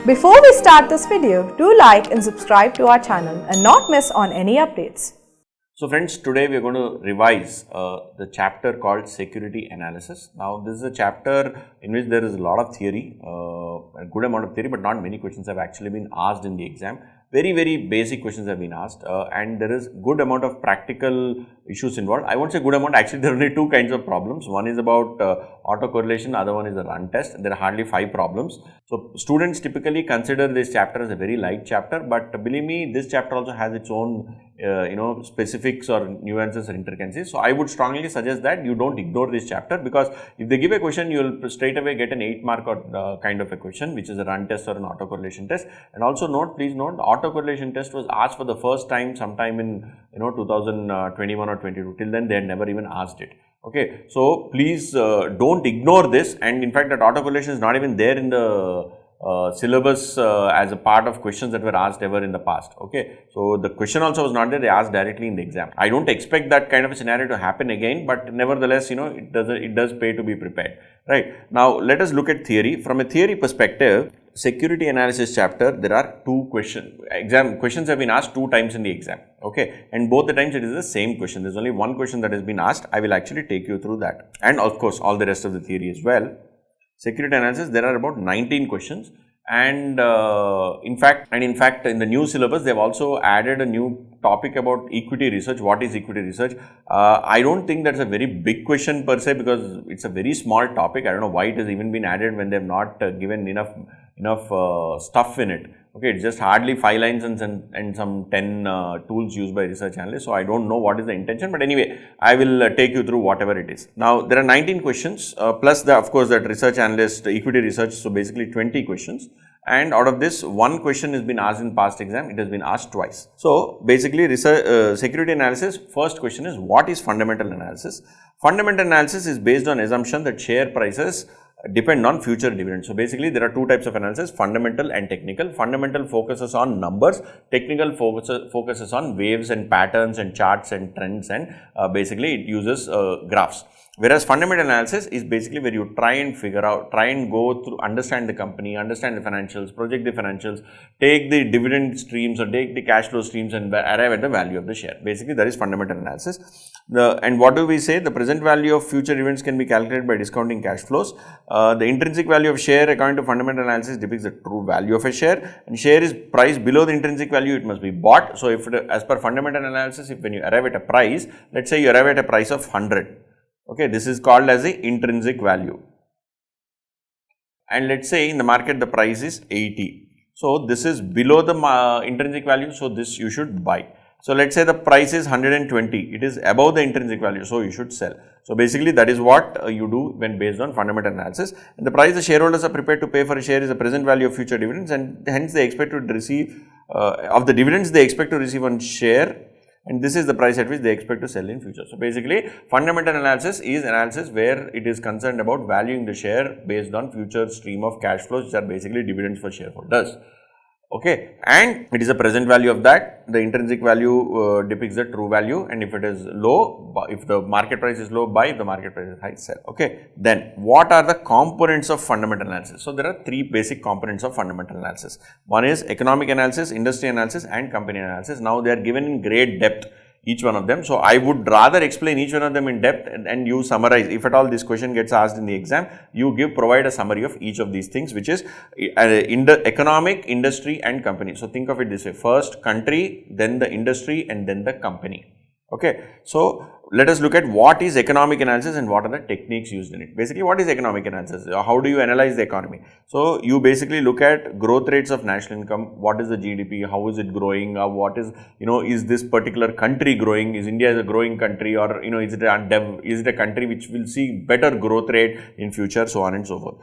Before we start this video, do like and subscribe to our channel and not miss on any updates. So friends, today we are going to revise the chapter called security analysis. Now this is a chapter in which there is a lot of theory, a good amount of theory, but not many questions have actually been asked in the exam. Very basic questions have been asked and there is good amount of practical issues involved. I won't say good amount, actually there are only two kinds of problems. One is about autocorrelation, other one is a run test. There are hardly 5 problems. So students typically consider this chapter as a very light chapter, but believe me, this chapter also has its own specifics or nuances or intricacies. So I would strongly suggest that you don't ignore this chapter, because if they give a question, you will straight away get an 8 mark or kind of a question, which is a run test or an autocorrelation test. And also please note, the autocorrelation test was asked for the first time sometime in 2021 or 22. Till then they had never even asked it. Okay, so please don't ignore this, and in fact that autocorrelation is not even there in the syllabus as a part of questions that were asked ever in the past. Okay, so the question also was not there, they asked directly in the exam. I don't expect that kind of a scenario to happen again, but nevertheless, it does pay to be prepared. Right, now let us look at theory. From a theory perspective, security analysis chapter, there are 2 questions. Questions have been asked 2 times in the exam. Okay, and both the times it is the same question. There is only one question that has been asked. I will actually take you through that, and of course all the rest of the theory as well. Security analysis, there are about 19 questions, and in fact in the new syllabus they have also added a new topic about equity research. What is equity research? I don't think that's a very big question per se, because it's a very small topic. I don't know why it has even been added when they have not given enough stuff in it. Okay, it's just hardly 5 lines and some 10 tools used by research analysts. So I don't know what is the intention, but anyway, I will take you through whatever it is. Now there are 19 questions plus of course that research analyst equity research, so basically 20 questions. And out of this, 1 question has been asked in past exam, it has been asked twice. So basically research, security analysis, first question is, what is fundamental analysis? Fundamental analysis is based on assumption that share prices depend on future dividends. So basically there are 2 types of analysis, fundamental and technical. Fundamental focuses on numbers, technical focuses on waves and patterns and charts and trends, and basically it uses graphs. Whereas fundamental analysis is basically where you try and figure out, try and go through, understand the company, understand the financials, project the financials, take the dividend streams or take the cash flow streams and arrive at the value of the share. Basically that is fundamental analysis. And what do we say? The present value of future events can be calculated by discounting cash flows. The intrinsic value of share according to fundamental analysis depicts the true value of a share, and share is priced below the intrinsic value, it must be bought. So if as per fundamental analysis, if when you arrive at a price, let's say you arrive at a price of 100. Okay, this is called as the intrinsic value, and let's say in the market the price is 80. So this is below the intrinsic value, so this you should buy. So let's say the price is 120, it is above the intrinsic value, so you should sell. So basically that is what you do when based on fundamental analysis. And the price the shareholders are prepared to pay for a share is the present value of future dividends, and hence they expect to receive of the dividends they expect to receive on share, and this is the price at which they expect to sell in future. So basically fundamental analysis is analysis where it is concerned about valuing the share based on future stream of cash flows, which are basically dividends for shareholders. Okay, and it is a present value of that. The intrinsic value depicts the true value, and if it is low, if the market price is low, buy; if the market price is high, sell. Okay, then what are the components of fundamental analysis? So there are 3 basic components of fundamental analysis. One is economic analysis, industry analysis, and company analysis. Now they are given in great depth, each one of them. So I would rather explain each one of them in depth, and you summarize. If at all this question gets asked in the exam, you provide a summary of each of these things, which is in the economic, industry, and company. So think of it this way: first country, then the industry, and then the company. Okay, so let us look at what is economic analysis and what are the techniques used in it. Basically, what is economic analysis? How do you analyze the economy? So you basically look at growth rates of national income. What is the GDP? How is it growing? What is, is this particular country growing? Is India a growing country, or is it a country which will see better growth rate in future, so on and so forth.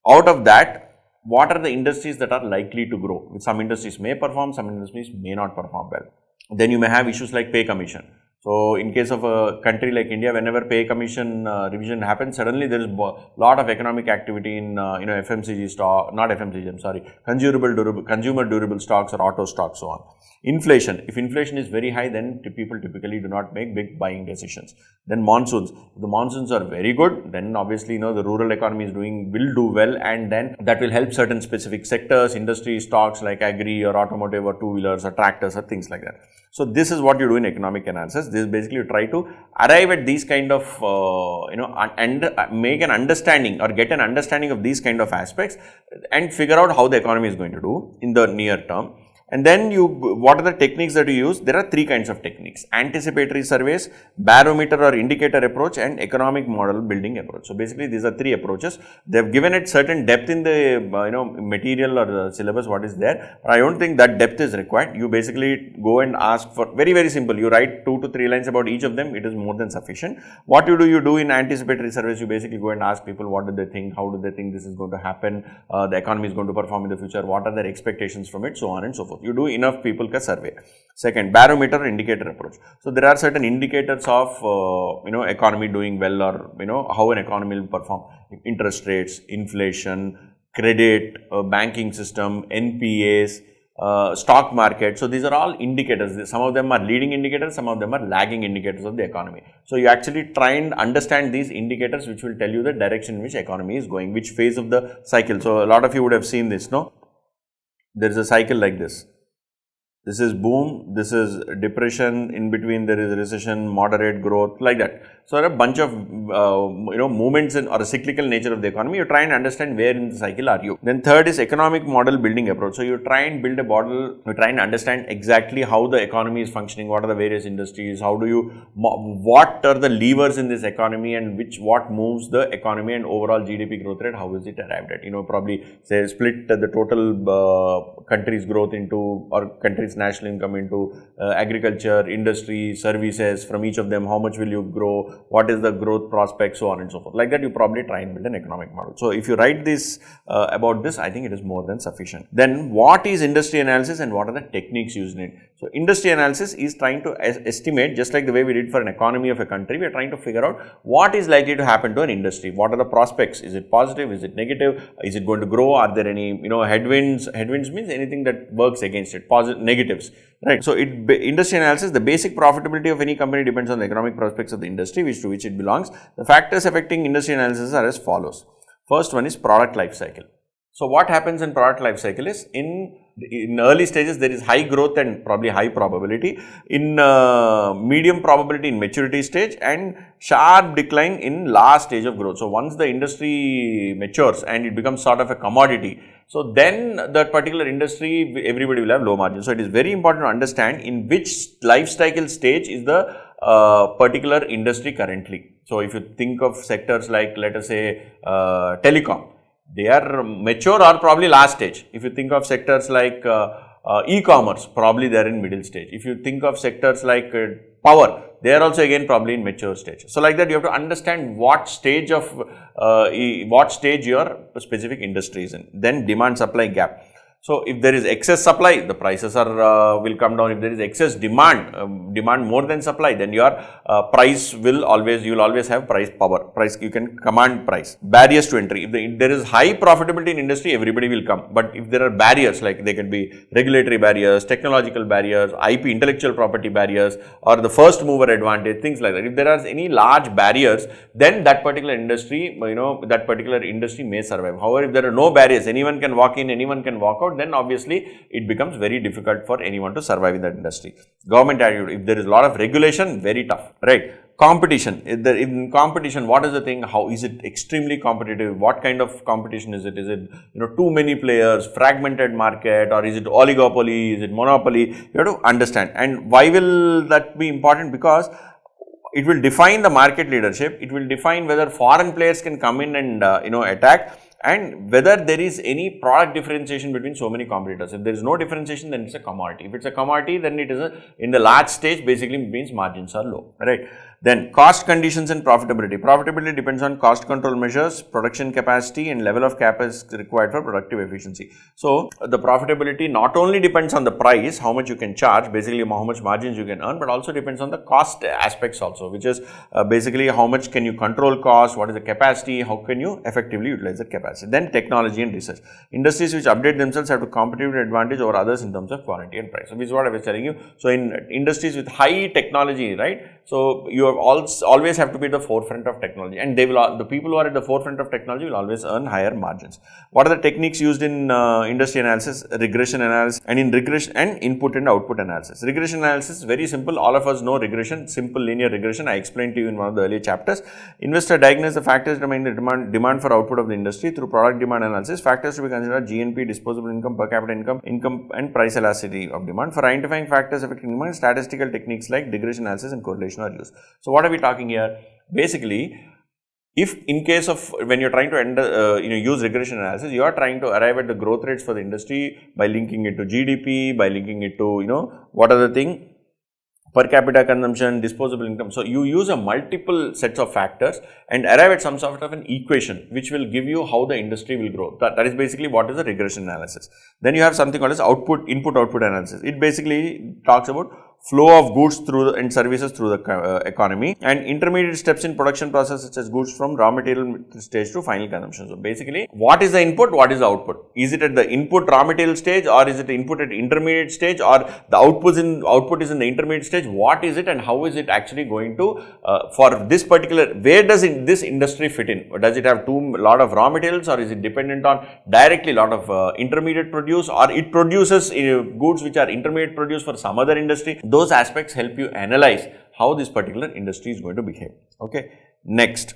Out of that, what are the industries that are likely to grow? Some industries may perform, some industries may not perform well. Then you may have issues like pay commission. So in case of a country like India, whenever pay commission revision happens, suddenly there is lot of economic activity in FMCG stock, not FMCG, I'm sorry, consumer durable stocks or auto stocks, so on. Inflation. If inflation is very high, then people typically do not make big buying decisions. Then monsoons. If the monsoons are very good, then obviously the rural economy will do well, and then that will help certain specific sectors, industry stocks like agri or automotive or two-wheelers or tractors or things like that. So this is what you do in economic analysis. This is basically you try to arrive at these kind of and make an understanding or get an understanding of these kind of aspects and figure out how the economy is going to do in the near term. And then what are the techniques that you use? There are three kinds of techniques: anticipatory surveys, barometer or indicator approach, and economic model building approach. So basically these are three approaches. They have given it certain depth in the material or the syllabus what is there. I don't think that depth is required. You basically go and ask for very simple. You write 2 to 3 lines about each of them. It is more than sufficient. What you do in anticipatory surveys, you basically go and ask people what do they think, how do they think this is going to happen, the economy is going to perform in the future, what are their expectations from it, so on and so forth. You do enough people ka survey. Second, barometer indicator approach. So there are certain indicators of economy doing well, or how an economy will perform: interest rates, inflation, credit, banking system, NPAs, stock market. So these are all indicators. Some of them are leading indicators, some of them are lagging indicators of the economy. So you actually try and understand these indicators, which will tell you the direction in which economy is going, which phase of the cycle. So a lot of you would have seen this, no? There is a cycle like this. This is boom, this is depression, in between there is recession, moderate growth, like that. So there are a bunch of movements or a cyclical nature of the economy. You try and understand where in the cycle are you. Then third is economic model building approach. So you try and build a model, you try and understand exactly how the economy is functioning, what are the various industries, what are the levers in this economy, and what moves the economy and overall GDP growth rate, how is it arrived at? Probably say split the total country's growth into, or country's national income into agriculture, industry, services. From each of them, how much will you grow, what is the growth prospect, so on and so forth. Like that, you probably try and build an economic model. So if you write this about this, I think it is more than sufficient. Then what is industry analysis and what are the techniques used in it? So industry analysis is trying to estimate, just like the way we did for an economy of a country, we are trying to figure out what is likely to happen to an industry. What are the prospects? Is it positive? Is it negative? Is it going to grow? Are there any headwinds? Headwinds means anything that works against it. Positive, negatives, right? So industry analysis, the basic profitability of any company depends on the economic prospects of the industry to which it belongs. The factors affecting industry analysis are as follows. First one is product life cycle. So what happens in product life cycle is, in early stages there is high growth and probably high probability, in medium probability in maturity stage, and sharp decline in last stage of growth. So once the industry matures and it becomes sort of a commodity, so then that particular industry, everybody will have low margin. So it is very important to understand in which life cycle stage is the particular industry currently. So if you think of sectors like, let us say, telecom, they are mature or probably last stage. If you think of sectors like e-commerce, probably they are in middle stage. If you think of sectors like power, they are also again probably in mature stage. So like that, you have to understand what stage your specific industry is in. Then demand supply gap. So if there is excess supply, the prices will come down. If there is excess demand more than supply, then your price you will always have price power. You can command price. Barriers to entry. If there is high profitability in industry, everybody will come. But if there are barriers, like they can be regulatory barriers, technological barriers, IP, intellectual property barriers, or the first mover advantage, things like that. If there are any large barriers, then that particular industry, may survive. However, if there are no barriers, anyone can walk in, anyone can walk out, then obviously it becomes very difficult for anyone to survive in that industry. Government attitude, if there is a lot of regulation, very tough, right? Competition, in competition, what is the thing? How is it extremely competitive? What kind of competition is it? Is it too many players, fragmented market, or is it oligopoly? Is it monopoly? You have to understand. And why will that be important? Because it will define the market leadership. It will define whether foreign players can come in and attack, and whether there is any product differentiation between so many competitors. If there is no differentiation, then it's a commodity. If it's a commodity, then it is in the large stage, basically means margins are low, right? Then cost conditions and profitability. Profitability depends on cost control measures, production capacity and level of CapEx required for productive efficiency. So, the profitability not only depends on the price, how much you can charge, basically how much margins you can earn, but also depends on the cost aspects also, which is basically how much can you control cost, what is the capacity, how can you effectively utilize the capacity. Then technology and research. Industries which update themselves have a competitive advantage over others in terms of quality and price. So, this is what I was telling you. So, in industries with high technology, right? So, you have always have to be at the forefront of technology, and the people who are at the forefront of technology will always earn higher margins. What are the techniques used in industry analysis? Regression analysis, and in regression and input and output analysis. Regression analysis is very simple. All of us know regression, simple linear regression. I explained to you in one of the earlier chapters. Investor diagnose the factors determining the demand for output of the industry through product demand analysis. Factors to be considered GNP, disposable income, per capita income and price elasticity of demand. For identifying factors affecting demand, statistical techniques like regression analysis and correlation are used. So, what are we talking here? Basically, if in case of when you're trying to use regression analysis, you are trying to arrive at the growth rates for the industry by linking it to GDP, by linking it to what are the thing, per capita consumption, disposable income. So, you use a multiple sets of factors and arrive at some sort of an equation which will give you how the industry will grow. That is basically what is the regression analysis. Then you have something called as input-output analysis. It basically talks about flow of goods through and services through the economy, and intermediate steps in production process such as goods from raw material stage to final consumption. So, basically, what is the input, what is the output? Is it at the input raw material stage, or is it the input at intermediate stage, or the output is in the intermediate stage? What is it and how is it actually going to, for this particular, where does this industry fit in? Does it have lot of raw materials, or is it dependent on directly lot of intermediate produce, or it produces goods which are intermediate produce for some other industry? Those aspects help you analyze how this particular industry is going to behave. Okay. Next,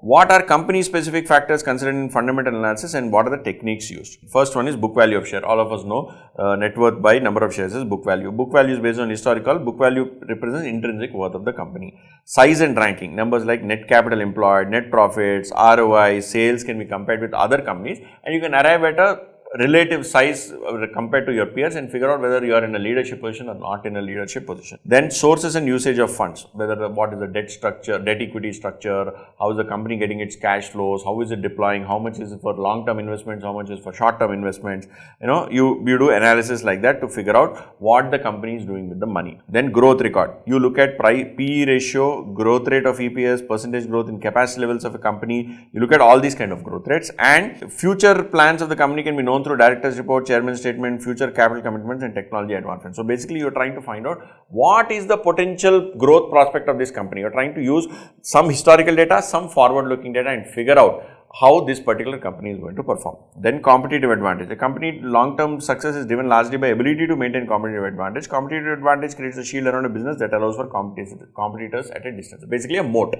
what are company specific factors considered in fundamental analysis and what are the techniques used? First one is book value of share. All of us know net worth by number of shares is book value. Book value is based on historical. Book value represents intrinsic worth of the company. Size and ranking. Numbers like net capital employed, net profits, ROI, sales can be compared with other companies, and you can arrive at a relative size compared to your peers and figure out whether you are in a leadership position or not in a leadership position. Then sources and usage of funds, what is the debt structure, debt equity structure, how is the company getting its cash flows, how is it deploying, how much is it for long term investments, how much is for short term investments. You do analysis like that to figure out what the company is doing with the money. Then growth record, you look at PE ratio, growth rate of EPS, percentage growth in capacity levels of a company. You look at all these kind of growth rates, and future plans of the company can be known through director's report, chairman's statement, future capital commitments and technology advancement. So, basically you are trying to find out what is the potential growth prospect of this company. You are trying to use some historical data, some forward looking data and figure out how this particular company is going to perform. Then competitive advantage. A company long term success is driven largely by ability to maintain competitive advantage. Competitive advantage creates a shield around a business that allows for competitors at a distance. Basically a moat.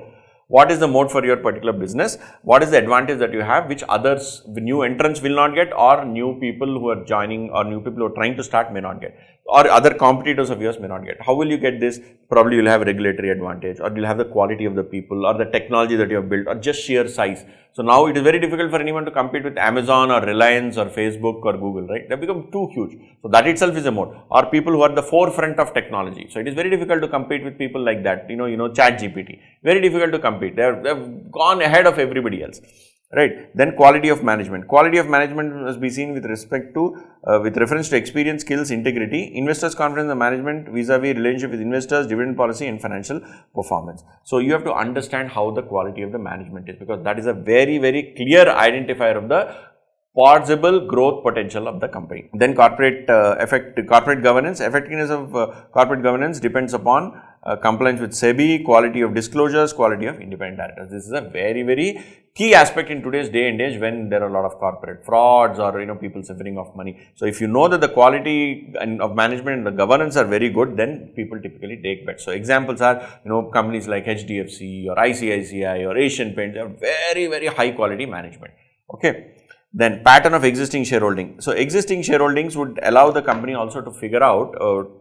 What is the moat for your particular business? What is the advantage that you have which others, new entrants will not get, or new people who are joining or new people who are trying to start may not get, or other competitors of yours may not get? How will you get this? Probably you will have regulatory advantage, or you will have the quality of the people, or the technology that you have built, or just sheer size. So, now it is very difficult for anyone to compete with Amazon or Reliance or Facebook or Google, right? They have become too huge. So, that itself is a moat. Or people who are at the forefront of technology. So, it is very difficult to compete with people like that, ChatGPT. Very difficult to compete. They have gone ahead of everybody else. Right. Then quality of management. Quality of management must be seen with respect to, with reference to experience, skills, integrity, investors' confidence in the management vis-a-vis relationship with investors, dividend policy and financial performance. So, you have to understand how the quality of the management is, because that is a very, very clear identifier of the possible growth potential of the company. Then corporate governance. Effectiveness of corporate governance depends upon compliance with SEBI, quality of disclosures, quality of independent directors. This is a very, very key aspect in today's day and age when there are a lot of corporate frauds or people suffering of money. So, if you know that the quality of management and the governance are very good, then people typically take bets. So, examples are companies like HDFC or ICICI or Asian Paints have very, very high quality management. Okay. Then pattern of existing shareholding. So, existing shareholdings would allow the company also to figure out,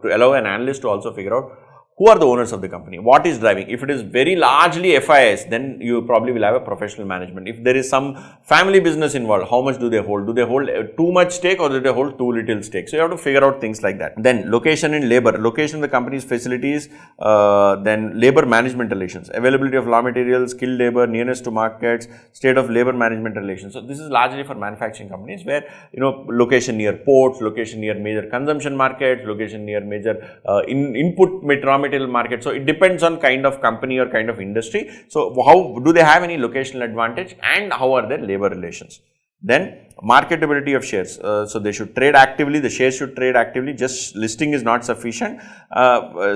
to allow an analyst to also figure out who are the owners of the company? What is driving? If it is very largely FIS, then you probably will have a professional management. If there is some family business involved, how much do they hold? Do they hold too much stake or do they hold too little stake? So you have to figure out things like that. Then location in labor, location of the company's facilities, then labor management relations, availability of raw materials, skilled labor, nearness to markets, state of labor management relations. So this is largely for manufacturing companies where, location near ports, location near major consumption markets, location near major input raw material market. So it depends on kind of company or kind of industry. So how do they have any locational advantage and how are their labor relations? Then marketability of shares. So they should trade actively, the shares should trade actively, just listing is not sufficient.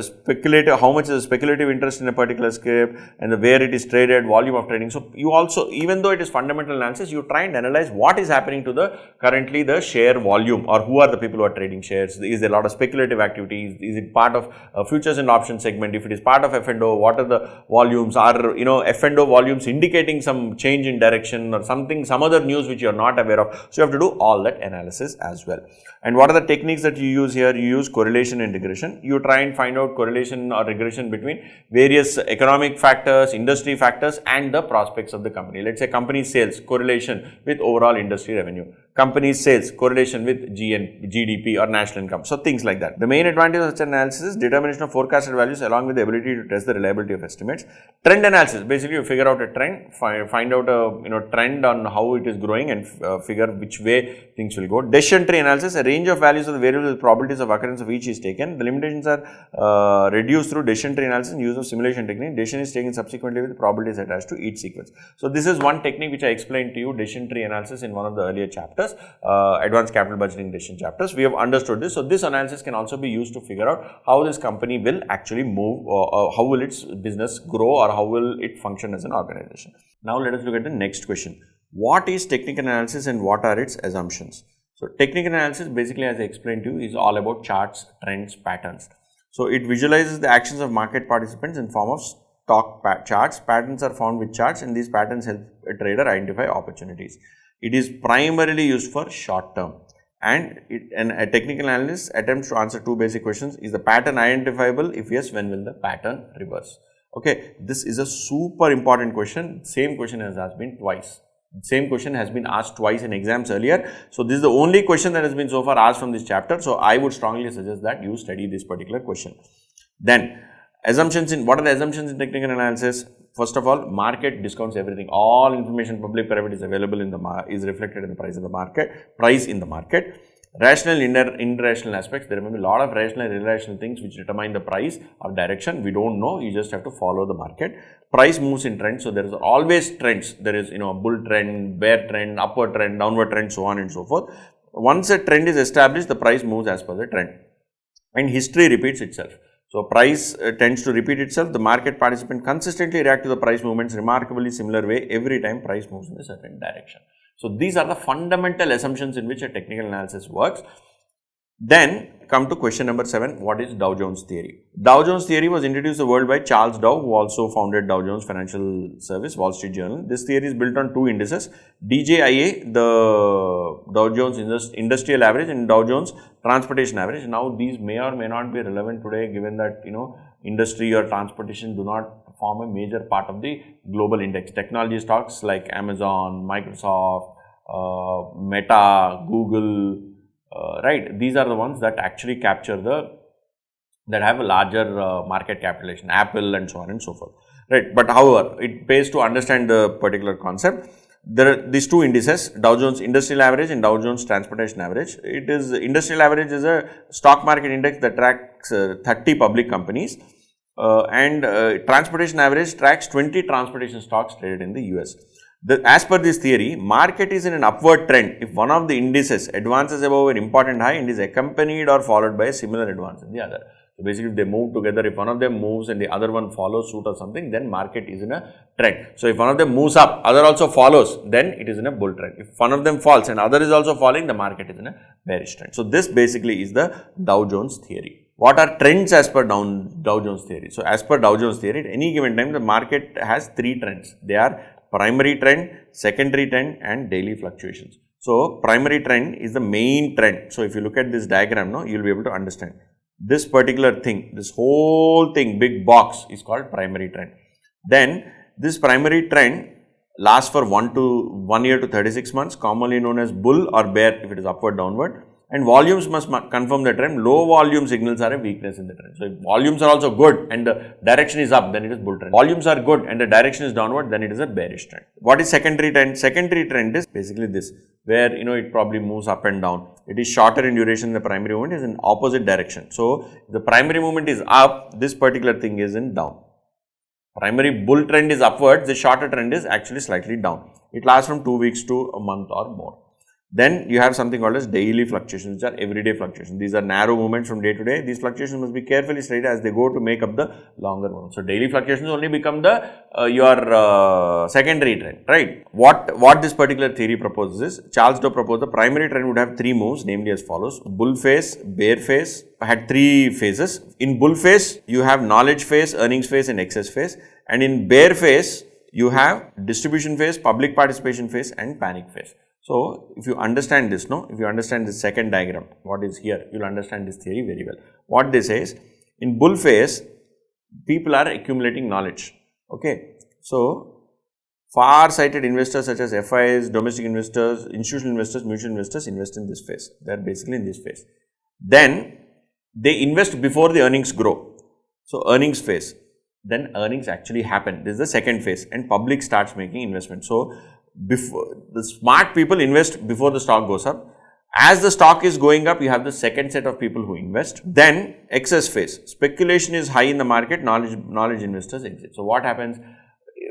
Speculative, how much is speculative interest in a particular script and where it is traded, volume of trading. So you also, even though it is fundamental analysis, you try and analyze what is happening to the currently the share volume, or who are the people who are trading shares. Is there a lot of speculative activities? Is it part of futures and options segment? If it is part of F&O, what are the volumes? Are F&O volumes indicating some change in direction or something, some other news which you are not aware of? So you have to do all that analysis as well. And what are the techniques that you use here? You use correlation and regression. You try and find out correlation or regression between various economic factors, industry factors and the prospects of the company. Let's say company sales, correlation with overall industry revenue. Company sales, correlation with GDP or national income. So things like that. The main advantage of such analysis is determination of forecasted values along with the ability to test the reliability of estimates. Trend analysis, basically you figure out a trend, find out a trend on how it is growing and figure which way things will go. Decision tree analysis, a range of values of the variables with probabilities of occurrence of each is taken. The limitations are reduced through decision tree analysis and use of simulation technique. Decision is taken subsequently with probabilities attached to each sequence. So this is one technique which I explained to you, decision tree analysis, in one of the earlier chapters. Advanced capital budgeting decision chapters. We have understood this. So this analysis can also be used to figure out how this company will actually move, or how will its business grow, or how will it function as an organization. Now let us look at the next question. What is technical analysis and what are its assumptions? So technical analysis, basically, as I explained to you, is all about charts, trends, patterns. So it visualizes the actions of market participants in form of stock charts. Patterns are found with charts and these patterns help a trader identify opportunities. It is primarily used for short term, and a technical analyst attempts to answer two basic questions. Is the pattern identifiable? If yes, when will the pattern reverse? Okay, this is a super important question. Same question has been twice. Same question has been asked twice in exams earlier. So this is the only question that has been so far asked from this chapter. So I would strongly suggest that you study this particular question. Then assumptions in, what are the assumptions in technical analysis? First of all, market discounts everything. All information, public, private, is available in the is reflected in the price of the market, price in the market. Rational and irrational aspects. There may be a lot of rational and irrational things which determine the price or direction. We don't know. You just have to follow the market. Price moves in trends. So there is always trends. There is bull trend, bear trend, upward trend, downward trend, so on and so forth. Once a trend is established, the price moves as per the trend, and history repeats itself. So price tends to repeat itself. The market participant consistently react to the price movements remarkably similar way every time price moves in a certain direction. So these are the fundamental assumptions in which a technical analysis works. Then come to question number 7. What is Dow Jones theory? Dow Jones theory was introduced to the world by Charles Dow, who also founded Dow Jones Financial Service, Wall Street Journal. This theory is built on two indices, DJIA, the Dow Jones Industrial Average, and Dow Jones Transportation Average. Now these may or may not be relevant today, given that industry or transportation do not form a major part of the global index. Technology stocks like Amazon, Microsoft, Meta, Google, right, these are the ones that actually capture that have a larger market capitalization, Apple and so on and so forth, right. But however, it pays to understand the particular concept. There are these two indices, Dow Jones Industrial Average and Dow Jones Transportation Average. It is, Industrial Average is a stock market index that tracks 30 public companies, and Transportation Average tracks 20 transportation stocks traded in the US. As per this theory, market is in an upward trend if one of the indices advances above an important high and is accompanied or followed by a similar advance in the other. So basically, if they move together, if one of them moves and the other one follows suit or something, then market is in a trend. So if one of them moves up, other also follows, then it is in a bull trend. If one of them falls and other is also falling, the market is in a bearish trend. So this basically is the Dow Jones theory. What are trends as per Dow Jones theory? So as per Dow Jones theory, at any given time, the market has 3 trends. They are primary trend, secondary trend, and daily fluctuations. So primary trend is the main trend. So if you look at this diagram now, you will be able to understand. this particular thing, this whole thing, big box is called primary trend. Then this primary trend lasts for 1 year to 36 months, commonly known as bull or bear if it is upward, downward. And volumes must confirm the trend. Low volume signals are a weakness in the trend. So, if volumes are also good and the direction is up, then it is bull trend. Volumes are good and the direction is downward, then it is a bearish trend. What is secondary trend? Secondary trend is basically this, where it probably moves up and down. It is shorter in duration. The primary movement is in opposite direction. So, if the primary movement is up, this particular thing is in down. Primary bull trend is upwards, the shorter trend is actually slightly down. It lasts from 2 weeks to a month or more. Then you have something called as daily fluctuations, which are everyday fluctuations. These are narrow movements from day to day. These fluctuations must be carefully studied as they go to make up the longer movement. So, daily fluctuations only become the your secondary trend, right? What this particular theory proposes is, Charles Dow proposed the primary trend would have 3 moves, namely as follows: bull phase, bear phase. Had 3 phases. In bull phase, you have knowledge phase, earnings phase and excess phase. And in bear phase, you have distribution phase, public participation phase and panic phase. So, if you understand this, if you understand this second diagram, what is here, you will understand this theory very well. What they say is, in bull phase, people are accumulating knowledge, okay. So, far-sighted investors such as FIs, domestic investors, institutional investors, mutual investors invest in this phase. They are basically in this phase. Then, they invest before the earnings grow. So, earnings phase, then earnings actually happen. This is the second phase and public starts making investment. So, before the smart people invest before the stock goes up. As the stock is going up, you have the second set of people who invest. Then excess phase, speculation is high in the market, knowledge investors exit. So, what happens?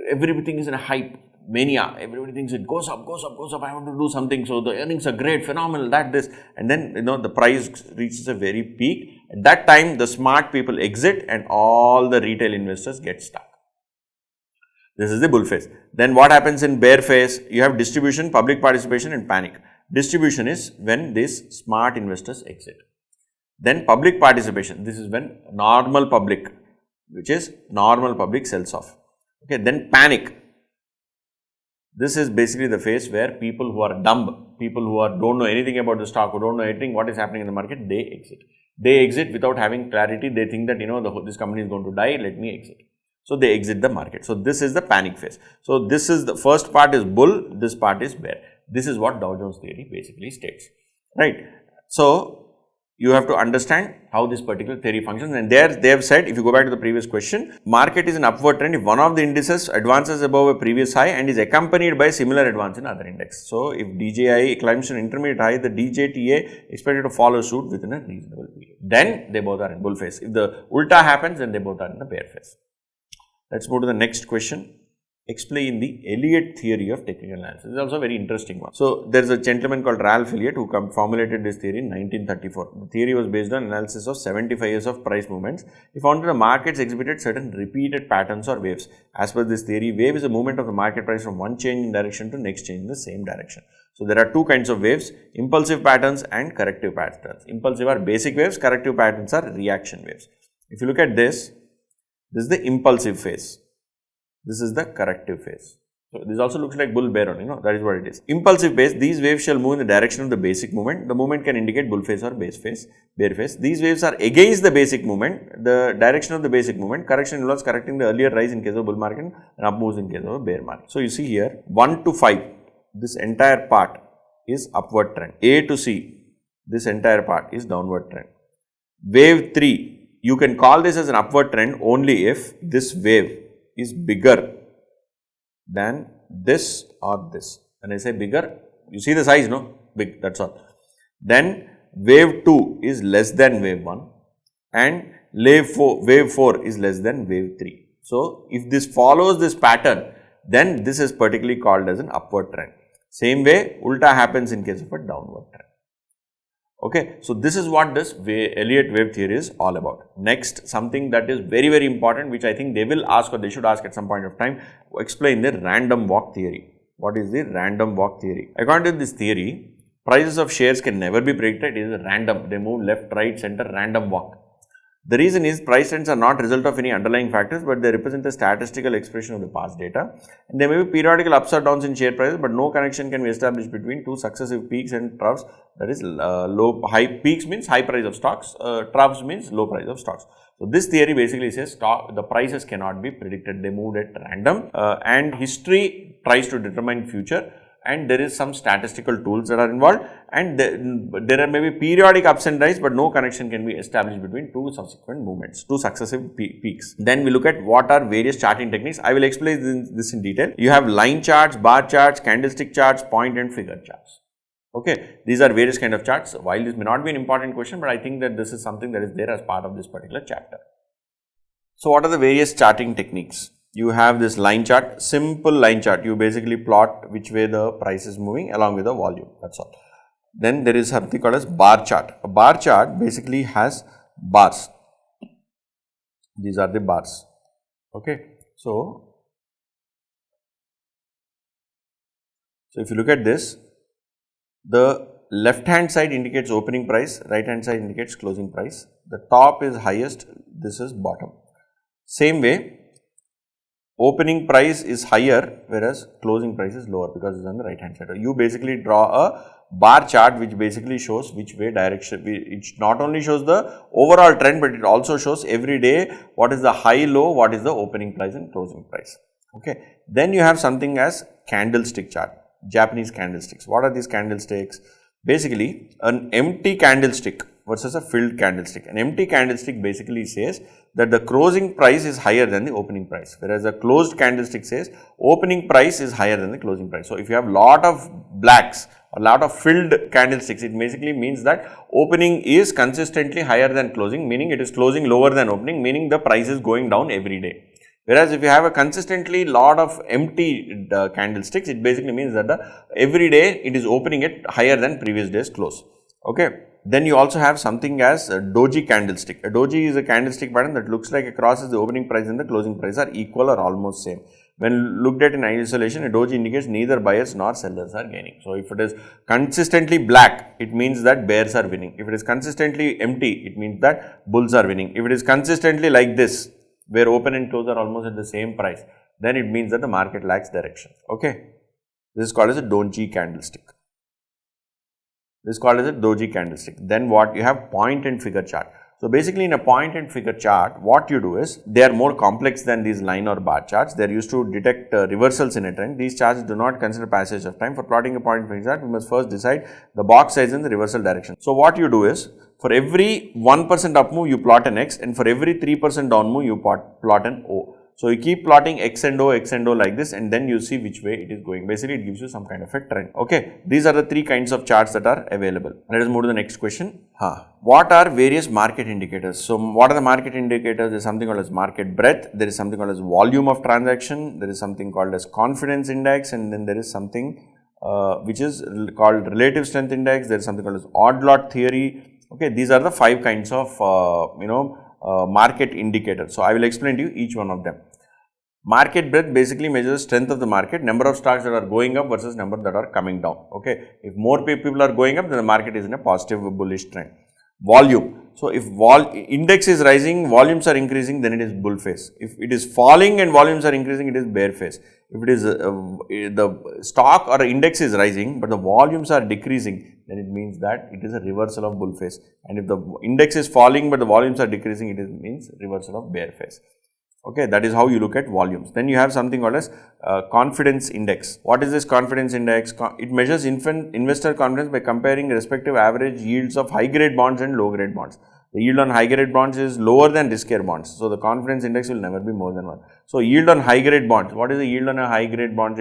Everything is in a hype, mania, everybody thinks it goes up, I want to do something. So, the earnings are great, phenomenal, this, and then the price reaches a very peak. At that time, the smart people exit and all the retail investors get stuck. This is the bull phase. Then what happens in bear phase? You have distribution, public participation and panic. Distribution is when these smart investors exit. Then public participation, this is when normal public sells off. Okay, then panic. This is basically the phase where people who are dumb, people who don't know anything about the stock, who don't know anything what is happening in the market, they exit. They exit without having clarity. They think that this company is going to die, let me exit. So, they exit the market. So, this is the panic phase. So, this is the first part is bull, this part is bear. This is what Dow Jones theory basically states, right. So, you have to understand how this particular theory functions, and there they have said, if you go back to the previous question, market is an upward trend if one of the indices advances above a previous high and is accompanied by similar advance in other index. So, if DJI climbs to an intermediate high, the DJTA expected to follow suit within a reasonable period. Then they both are in bull phase. If the ulta happens, then they both are in the bear phase. Let's move to the next question. Explain the Elliot theory of technical analysis. This is also a very interesting one. So, there is a gentleman called Ralph Elliot who formulated this theory in 1934. The theory was based on analysis of 75 years of price movements. He found that the markets exhibited certain repeated patterns or waves. As per this theory, wave is a movement of the market price from one change in direction to next change in the same direction. So, there are 2 kinds of waves, impulsive patterns and corrective patterns. Impulsive are basic waves, corrective patterns are reaction waves. If you look at this is the impulsive phase. This is the corrective phase. So, this also looks like bull bear on, that is what it is. Impulsive phase, these waves shall move in the direction of the basic movement. The movement can indicate bull phase or bear phase. These waves are against the basic movement, the direction of the basic movement. Correction involves correcting the earlier rise in case of bull market and up moves in case of a bear market. So, you see here 1 to 5, this entire part is upward trend. A to C, this entire part is downward trend. Wave 3, you can call this as an upward trend only if this wave is bigger than this or this. When I say bigger, you see the size, big, that's all. Then wave 2 is less than wave 1 and wave 4 is less than wave 3. So, if this follows this pattern, then this is particularly called as an upward trend. Same way, ulta happens in case of a downward trend. Okay, so this is what this Elliot wave theory is all about. Next, something that is very, very important, which I think they will ask or they should ask at some point of time, explain the random walk theory. What is the random walk theory? According to this theory, prices of shares can never be predicted. It is random. They move left, right, center, random walk. The reason is price trends are not result of any underlying factors, but they represent a statistical expression of the past data. And there may be periodical ups or downs in share prices, but no connection can be established between two successive peaks and troughs. That is, high peaks means high price of stocks, troughs means low price of stocks. So this theory basically says the prices cannot be predicted; they moved at random, and history tries to determine future. And there is some statistical tools that are involved, and there are maybe periodic ups and downs, but no connection can be established between two subsequent movements, two successive peaks. Then we look at what are various charting techniques. I will explain this in detail. You have line charts, bar charts, candlestick charts, point and figure charts. Okay, these are various kind of charts. While this may not be an important question, but I think that this is something that is there as part of this particular chapter. So what are the various charting techniques? You have this line chart, simple line chart. You basically plot which way the price is moving along with the volume. That's all. Then there is something called as bar chart. A bar chart basically has bars. These are the bars. Okay. So if you look at this, the left hand side indicates opening price, right hand side indicates closing price. The top is highest, this is bottom. Same way, opening price is higher whereas closing price is lower because it's on the right hand side. You basically draw a bar chart which basically shows which way direction. It not only shows the overall trend, but it also shows every day what is the high, low, what is the opening price and closing price. Okay. Then you have something as candlestick chart, Japanese candlesticks. What are these candlesticks? Basically an empty candlestick versus a filled candlestick. An empty candlestick basically says that the closing price is higher than the opening price, whereas a closed candlestick says opening price is higher than the closing price. So if you have lot of blacks or lot of filled candlesticks, it basically means that opening is consistently higher than closing, meaning it is closing lower than opening, meaning the price is going down every day. Whereas if you have a consistently lot of empty candlesticks, it basically means that every day it is opening it higher than previous day's close. Okay. Then you also have something as a doji candlestick. A doji is a candlestick pattern that looks like across as the opening price and the closing price are equal or almost same. When looked at in isolation, a doji indicates neither buyers nor sellers are gaining. So if it is consistently black, it means that bears are winning. If it is consistently empty, it means that bulls are winning. If it is consistently like this, where open and close are almost at the same price, then it means that the market lacks direction. Okay. This is called as a doji candlestick. This is called as a doji candlestick. Then what you have point and figure chart. So basically in a point and figure chart, what you do is they are more complex than these line or bar charts. They are used to detect reversals in a trend. These charts do not consider passage of time. For plotting a point and figure chart, we must first decide the box size and the reversal direction. So what you do is for every 1% up move, you plot an X, and for every 3% down move, you plot an O. So you keep plotting X and O like this, and then you see which way it is going. Basically, it gives you some kind of a trend. Okay, these are the three kinds of charts that are available. Let us move to the next question. What are various market indicators? So what are the market indicators? There is something called as market breadth. There is something called as volume of transaction. There is something called as confidence index, and then there is something which is called relative strength index. There is something called as odd lot theory. Okay, these are the 5 kinds of market indicators. So I will explain to you each one of them. Market breadth basically measures strength of the market, number of stocks that are going up versus number that are coming down. Okay, if more people are going up, then the market is in a positive bullish trend. Volume. So if index is rising, volumes are increasing, then it is bull phase. If it is falling and volumes are increasing, it is bear phase. If it is the stock or index is rising, but the volumes are decreasing, then it means that it is a reversal of bull phase. And if the index is falling, but the volumes are decreasing, it means reversal of bear phase. Okay, that is how you look at volumes. Then you have something called as confidence index. What is this confidence index? It measures investor confidence by comparing respective average yields of high grade bonds and low grade bonds. The yield on high grade bonds is lower than riskier bonds. So the confidence index will never be more than 1. So yield on high grade bonds. What is the yield on a high grade bond?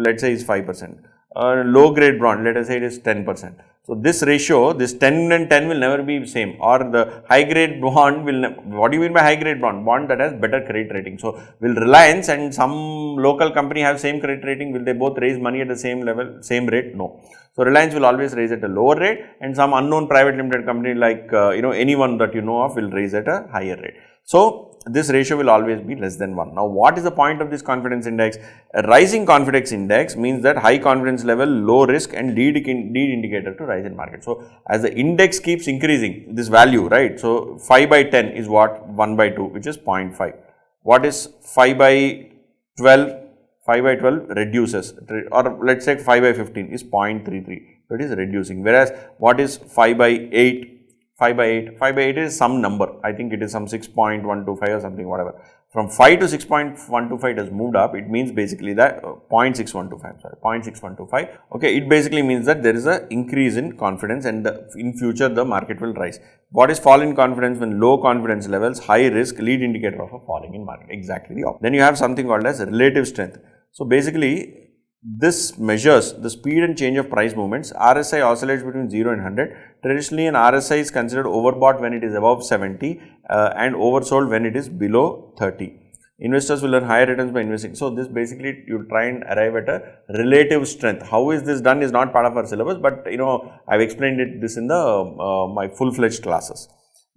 Let's say is 5%. Low grade bond, let us say it is 10%. So this ratio, this 10 and 10 will never be same, or the high grade bond will, what do you mean by high grade bond? Bond that has better credit rating. So will Reliance and some local company have same credit rating? Will they both raise money at the same level, same rate? No. So Reliance will always raise at a lower rate, and some unknown private limited company like anyone that you know of will raise at a higher rate. So this ratio will always be less than 1. Now, what is the point of this confidence index? A rising confidence index means that high confidence level, low risk and lead indicator to rise in market. So, as the index keeps increasing this value, right. So, 5 by 10 is what? 1 by 2, which is 0.5. What is 5 by 12? 5 by 12 reduces, or let us say 5 by 15 is 0.33. So, it is reducing. Whereas, what is 5 by 8? 5 by 8, 5 by 8 is some number, I think it is some 6.125 or something, whatever. From 5 to 6.125 it has moved up, it means basically that 0.6125, sorry, 0.6125. Okay, it basically means that there is an increase in confidence and in future the market will rise. What is fall in confidence? When low confidence levels, high risk, lead indicator of a falling in market, exactly the opposite. Then you have something called as relative strength. So, basically, this measures the speed and change of price movements. RSI oscillates between 0 and 100. Traditionally, an RSI is considered overbought when it is above 70 and oversold when it is below 30. Investors will earn higher returns by investing. So, this basically you try and arrive at a relative strength. How is this done is not part of our syllabus, but I have explained this in the my full-fledged classes.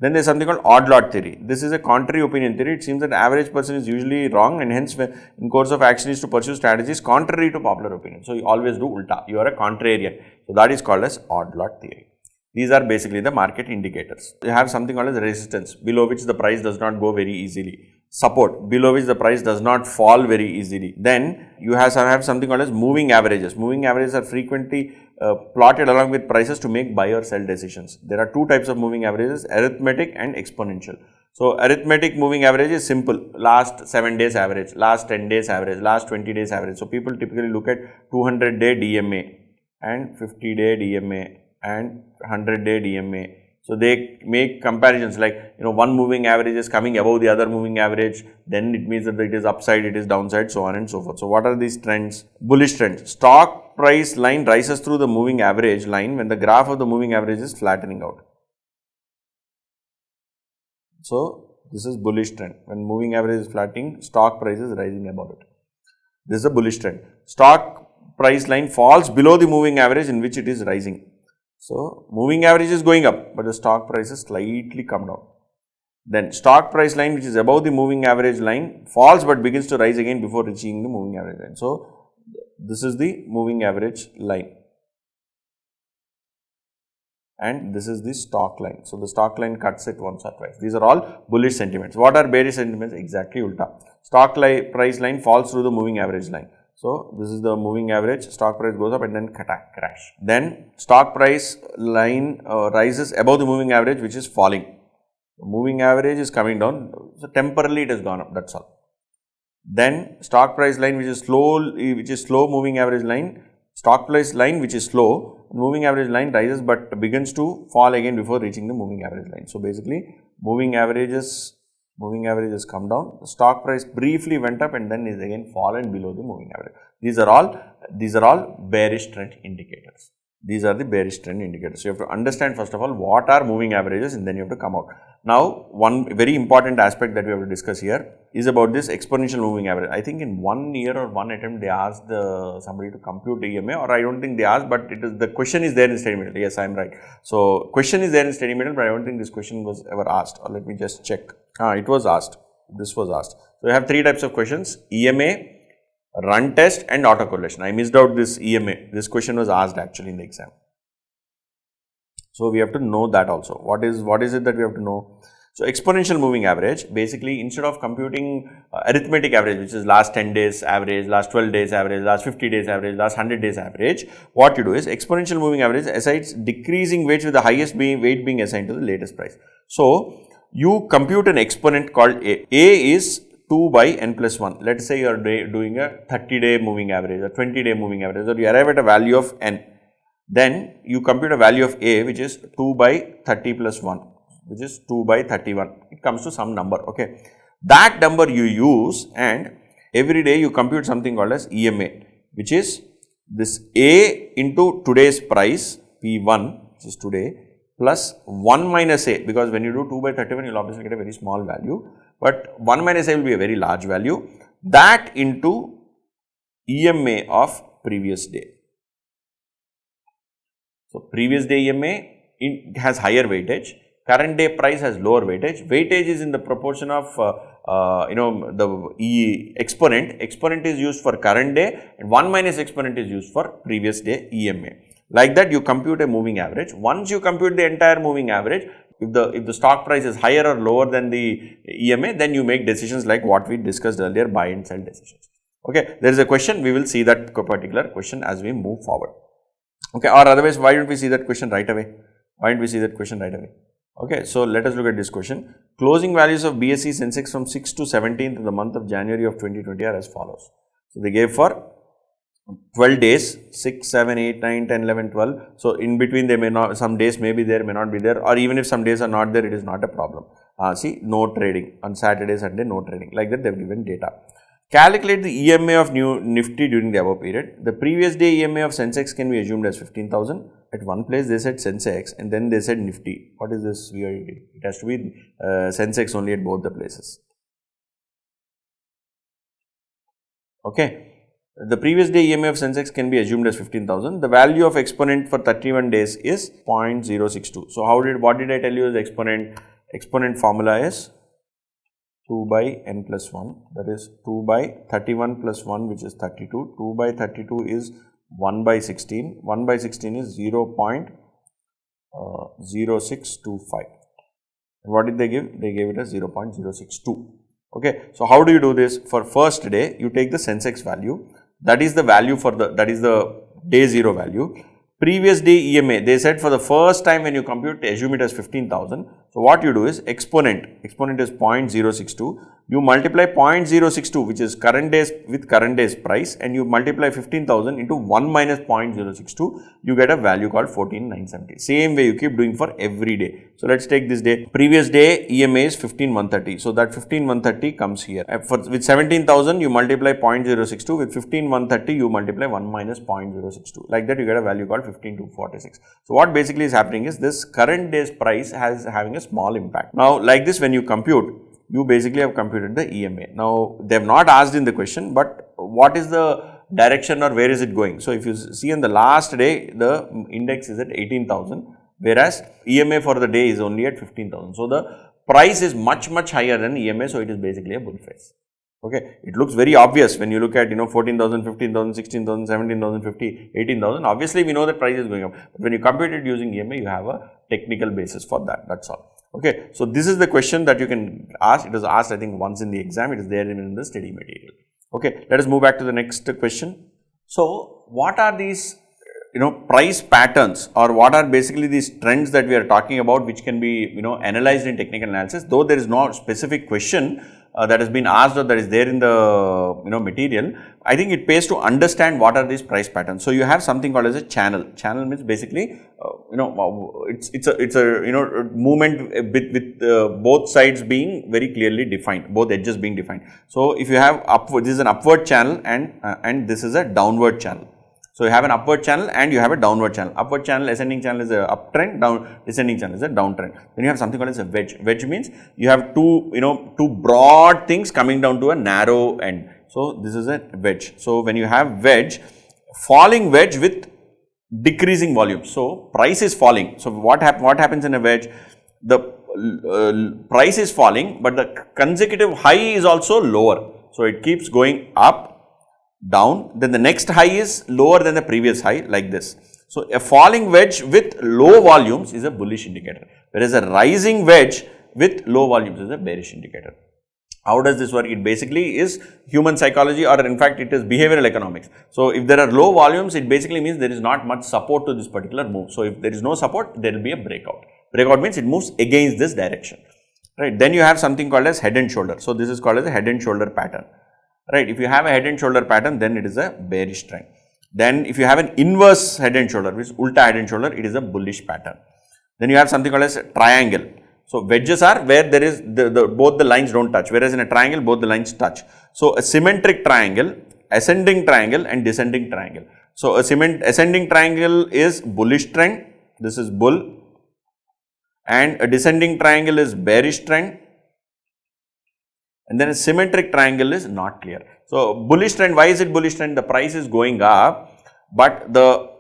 Then there is something called odd lot theory. This is a contrary opinion theory. It seems that the average person is usually wrong and hence in course of action is to pursue strategies contrary to popular opinion. So, you always do ulta. You are a contrarian. So, that is called as odd lot theory. These are basically the market indicators. You have something called as resistance, below which the price does not go very easily. Support, below which the price does not fall very easily. Then you have something called as moving averages. Moving averages are frequently plotted along with prices to make buy or sell decisions. There are two types of moving averages, arithmetic and exponential. So, arithmetic moving average is simple, last 7 days average, last 10 days average, last 20 days average. So, people typically look at 200-day DMA and 50-day DMA and 100-day DMA. So, they make comparisons like one moving average is coming above the other moving average, then it means that it is upside, it is downside, so on and so forth. So, what are these trends? Bullish trends. Stock price line rises through the moving average line when the graph of the moving average is flattening out. So, this is bullish trend. When moving average is flattening, stock price is rising above it. This is a bullish trend. Stock price line falls below the moving average in which it is rising. So, moving average is going up, but the stock price is slightly come down. Then, stock price line which is above the moving average line falls but begins to rise again before reaching the moving average line. So, this is the moving average line and this is the stock line. So, the stock line cuts it once or twice. These are all bullish sentiments. What are bearish sentiments? Exactly ulta. Stock price line falls through the moving average line. So, this is the moving average, stock price goes up and then crash. Then, stock price line rises above the moving average which is falling. The moving average is coming down, so temporarily it has gone up, that is all. Then, stock price line which is slow moving average line, stock price line which is slow, moving average line rises but begins to fall again before reaching the moving average line. So, basically moving averages come down, the stock price briefly went up and then is again fallen below the moving average. These are all bearish trend indicators. These are the bearish trend indicators. So, you have to understand first of all what are moving averages and then you have to come out. Now, one very important aspect that we have to discuss here is about this exponential moving average. I think in 1 year or one attempt they asked somebody to compute EMA, or I don't think they asked, but the question is there in study material. Yes, I am right. So, question is there in study material, but I don't think this question was ever asked, or let me just check. It was asked. This was asked. So, we have three types of questions: EMA, run test and autocorrelation. I missed out this EMA. This question was asked actually in the exam. So, we have to know that also. What is it that we have to know? So, exponential moving average, basically instead of computing arithmetic average, which is last 10 days average, last 12 days average, last 50 days average, last 100 days average, what you do is exponential moving average assigns decreasing weights with the highest weight being assigned to the latest price. So, you compute an exponent called A. A is 2 by n plus 1. Let us say you are doing a 30-day moving average or 20-day moving average, or you arrive at a value of n. Then you compute a value of A which is 2 by 30 plus 1, which is 2 by 31. It comes to some number, okay. That number you use and every day you compute something called as EMA, which is this A into today's price P1, which is today, plus 1 minus A, because when you do 2 by 31, you will obviously get a very small value, but 1 minus A will be a very large value, that into EMA of previous day. So, previous day EMA has higher weightage, current day price has lower weightage. Weightage is in the proportion of the exponent. Exponent is used for current day and 1 minus exponent is used for previous day EMA. Like that you compute a moving average. Once you compute the entire moving average, if the stock price is higher or lower than the EMA, then you make decisions like what we discussed earlier, buy and sell decisions. Okay, there is a question, we will see that particular question as we move forward. Okay, or otherwise, why don't we see that question right away? Why don't we see that question right away? Okay, so let us look at this question. Closing values of BSE Sensex from 6th to 17th in the month of January of 2020 are as follows. So they gave for 12 days, 6, 7, 8, 9, 10, 11, 12. So in between they may not, some days may be there, may not be there, or even if some days are not there, it is not a problem. See, no trading on Saturday, Sunday, no trading. Like that they have given data. Calculate the EMA of new Nifty during the above period. The previous day EMA of Sensex can be assumed as 15,000. At one place they said Sensex and then they said Nifty. What is this? It has to be Sensex only at both the places. Okay. The previous day EMA of Sensex can be assumed as 15,000. The value of exponent for 31 days is 0.062. So what did I tell you is exponent? Exponent formula is 2 by n plus 1, that is 2 by 31 plus 1, which is 32. 2 by 32 is 1 by 16. 1 by 16 is 0.0625. And what did they give? They gave it as 0.062. Okay. So how do you do this? For first day, you take the Sensex value. That is the value for that is the day 0 value. Previous day EMA, they said for the first time when you compute, assume it as 15,000. So what you do is exponent is 0.062. You multiply 0.062, which is current days with current day's price, and you multiply 15,000 into 1 minus 0.062, you get a value called 14,970. Same way you keep doing for every day. So let's take this day. Previous day EMA is 15,130. So that 15,130 comes here. With 17,000 you multiply 0.062. With 15,130 you multiply 1 minus 0.062. Like that you get a value called 15,246. So what basically is happening is this current day's price has having a small impact. Now like this, when you compute, you basically have computed the EMA. Now they have not asked in the question, but what is the direction or where is it going? So if you see on the last day, the index is at 18,000, whereas EMA for the day is only at 15,000. So the price is much higher than EMA, so it is basically a bull phase. Okay, it looks very obvious when you look at 14,000, 15,000, 16,000, 17,000, 50, 18,000. Obviously, we know that price is going up. But when you compute it using EMA, you have a technical basis for that. That's all. Okay, so this is the question that you can ask. It was asked, I think, once in the exam. It is there in the study material. Okay, let us move back to the next question. So, what are these price patterns, or what are basically these trends that we are talking about, which can be analyzed in technical analysis? Though there is no specific question that has been asked or that is there in the material, I think it pays to understand what are these price patterns. So you have something called as a channel. Channel means basically it's a movement with both sides being very clearly defined, both edges being defined. So if you have upward, this is an upward channel and this is a downward channel. So you have an upward channel and you have a downward channel. Upward channel, ascending channel is a uptrend, descending channel is a downtrend. Then you have something called as a wedge. Wedge means you have two broad things coming down to a narrow end. So this is a wedge. So when you have wedge, falling wedge with decreasing volume. So price is falling. So what happens in a wedge? The price is falling, but the consecutive high is also lower. So it keeps going up, down, then the next high is lower than the previous high, like this. So a falling wedge with low volumes is a bullish indicator, whereas a rising wedge with low volumes is a bearish indicator. How does this work? It basically is human psychology, or in fact it is behavioral economics. So if there are low volumes, it basically means there is not much support to this particular move. So if there is no support, there will be a breakout. Breakout means it moves against this direction, right? Then you have something called as head and shoulder. So this is called as a head and shoulder pattern. Right, if you have a head and shoulder pattern, then it is a bearish trend. Then if you have an inverse head and shoulder, which is ulta head and shoulder, it is a bullish pattern. Then you have something called as a triangle. So wedges are where there is both the lines don't touch, whereas in a triangle both the lines touch. So a symmetric triangle, ascending triangle and descending triangle. So a ascending triangle is bullish trend, this is bull, and a descending triangle is bearish trend. And then a symmetric triangle is not clear. So bullish trend, why is it bullish trend? The price is going up, but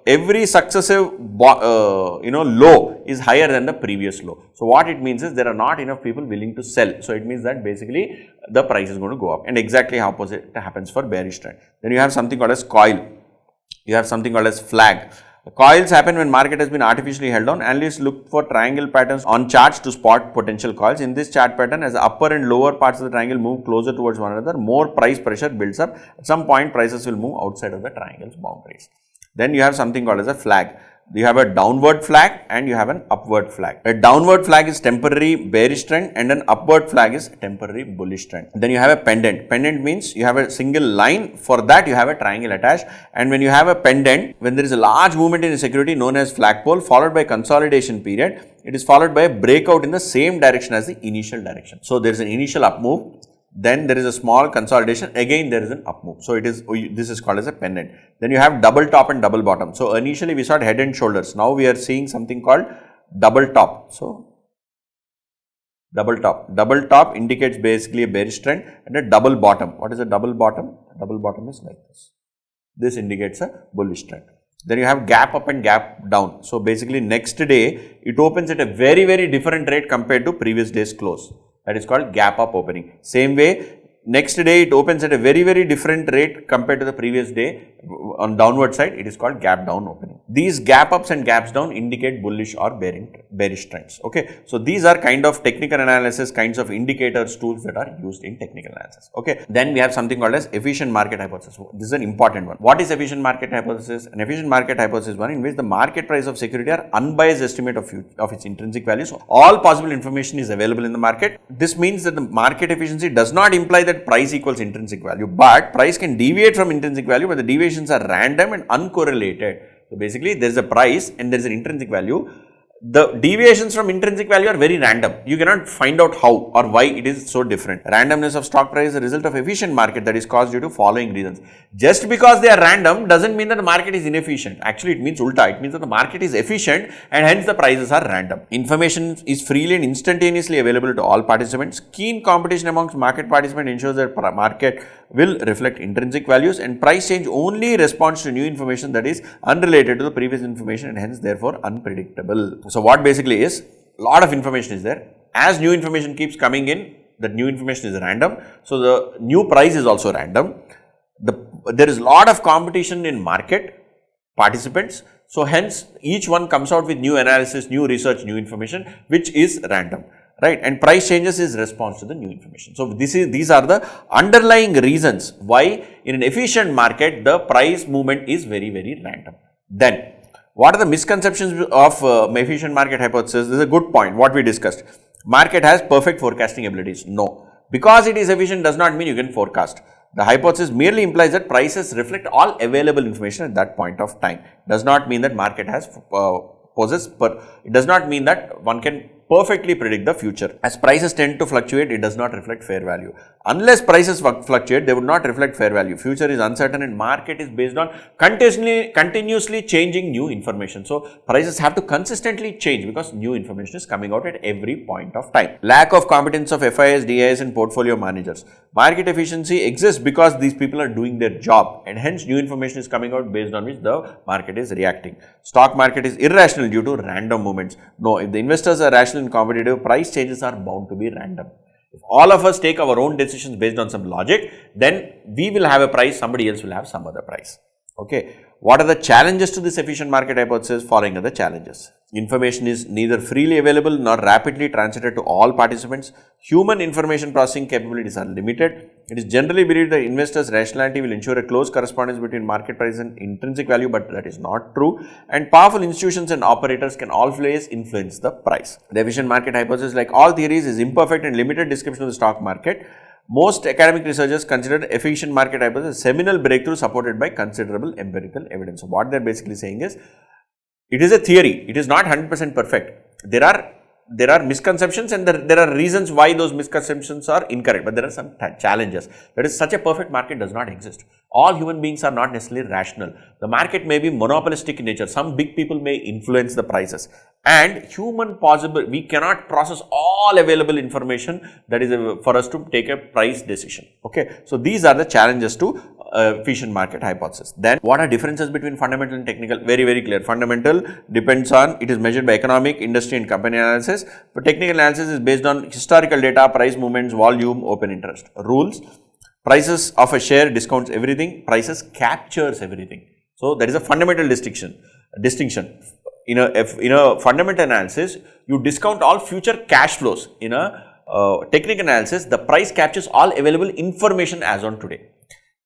every successive low is higher than the previous low. So what it means is there are not enough people willing to sell. So it means that basically the price is going to go up, and exactly opposite happens for bearish trend. Then you have something called as coil. You have something called as flag. The coils happen when market has been artificially held down. Analysts look for triangle patterns on charts to spot potential coils. In this chart pattern, as the upper and lower parts of the triangle move closer towards one another, more price pressure builds up. At some point, prices will move outside of the triangle's boundaries. Then you have something called as a flag. You have a downward flag and you have an upward flag. A downward flag is temporary bearish trend and an upward flag is temporary bullish trend. Then you have a pendant. Pendant means you have a single line. For that you have a triangle attached, and when you have a pendant, when there is a large movement in a security known as flagpole followed by consolidation period, it is followed by a breakout in the same direction as the initial direction. So there is an initial up move, then there is a small consolidation, again there is an up move. So this is called as a pendant. Then you have double top and double bottom. So initially we saw head and shoulders. Now we are seeing something called double top. So double top. Double top indicates basically a bearish trend, and a double bottom. What is a double bottom? Double bottom is like this. This indicates a bullish trend. Then you have gap up and gap down. So basically next day it opens at a very, very different rate compared to previous day's close. That is called gap up opening. Same way, next day it opens at a very, very different rate compared to the previous day. On downward side, it is called gap down opening. These gap ups and gaps down indicate bullish or bearish trends. Okay, so these are kind of technical analysis, kinds of indicators, tools that are used in technical analysis. Okay, then we have something called as efficient market hypothesis. This is an important one. What is efficient market hypothesis? An efficient market hypothesis is one in which the market price of security are unbiased estimate of its intrinsic value. So all possible information is available in the market. This means that the market efficiency does not imply that price equals intrinsic value, but price can deviate from intrinsic value, but the deviations are random and uncorrelated. So basically there is a price and there is an intrinsic value. The deviations from intrinsic value are very random. You cannot find out how or why it is so different. Randomness of stock price is a result of efficient market that is caused due to following reasons. Just because they are random doesn't mean that the market is inefficient. Actually, it means ulta. It means that the market is efficient and hence the prices are random. Information is freely and instantaneously available to all participants. Keen competition amongst market participants ensures that market will reflect intrinsic values, and price change only responds to new information that is unrelated to the previous information and hence therefore unpredictable. So what basically is, a lot of information is there. As new information keeps coming in, that new information is random. So the new price is also random. There is a lot of competition in market participants. So hence each one comes out with new analysis, new research, new information, which is random. Right, and price changes is response to the new information. So these are the underlying reasons why in an efficient market the price movement is very, very random. Then what are the misconceptions of efficient market hypothesis? This is a good point what we discussed. Market has perfect forecasting abilities. No, because it is efficient does not mean you can forecast. The hypothesis merely implies that prices reflect all available information at that point of time. Does not mean that market has it does not mean that one can perfectly predict the future. As prices tend to fluctuate, it does not reflect fair value. Unless prices fluctuate, they would not reflect fair value. Future is uncertain and market is based on continuously changing new information. So prices have to consistently change because new information is coming out at every point of time. Lack of competence of FIS, DIS and portfolio managers. Market efficiency exists because these people are doing their job and hence new information is coming out based on which the market is reacting. Stock market is irrational due to random movements. No, if the investors are rational and competitive, price changes are bound to be random. If all of us take our own decisions based on some logic, then we will have a price, somebody else will have some other price. Okay. What are the challenges to this efficient market hypothesis? Following are the challenges. Information is neither freely available nor rapidly transmitted to all participants. Human information processing capabilities are limited. It is generally believed that investors' rationality will ensure a close correspondence between market price and intrinsic value, but that is not true. And powerful institutions and operators can always influence the price. The efficient market hypothesis, like all theories, is imperfect and limited description of the stock market. Most academic researchers consider efficient market hypothesis a seminal breakthrough supported by considerable empirical evidence. So what they are basically saying is, it is a theory, it is not 100% perfect. There are misconceptions and there are reasons why those misconceptions are incorrect, but there are some challenges. That is, such a perfect market does not exist. All human beings are not necessarily rational. The market may be monopolistic in nature. Some big people may influence the prices. And we cannot process all available information that is for us to take a price decision. Okay, so these are the challenges to efficient market hypothesis. Then what are differences between fundamental and technical? Very, very clear. Fundamental depends on, it is measured by economic, industry and company analysis, but technical analysis is based on historical data, price movements, volume, open interest. Rules: prices of a share discounts everything, prices captures everything. So that is a fundamental distinction. In a fundamental analysis, you discount all future cash flows. In a technical analysis, the price captures all available information as on today.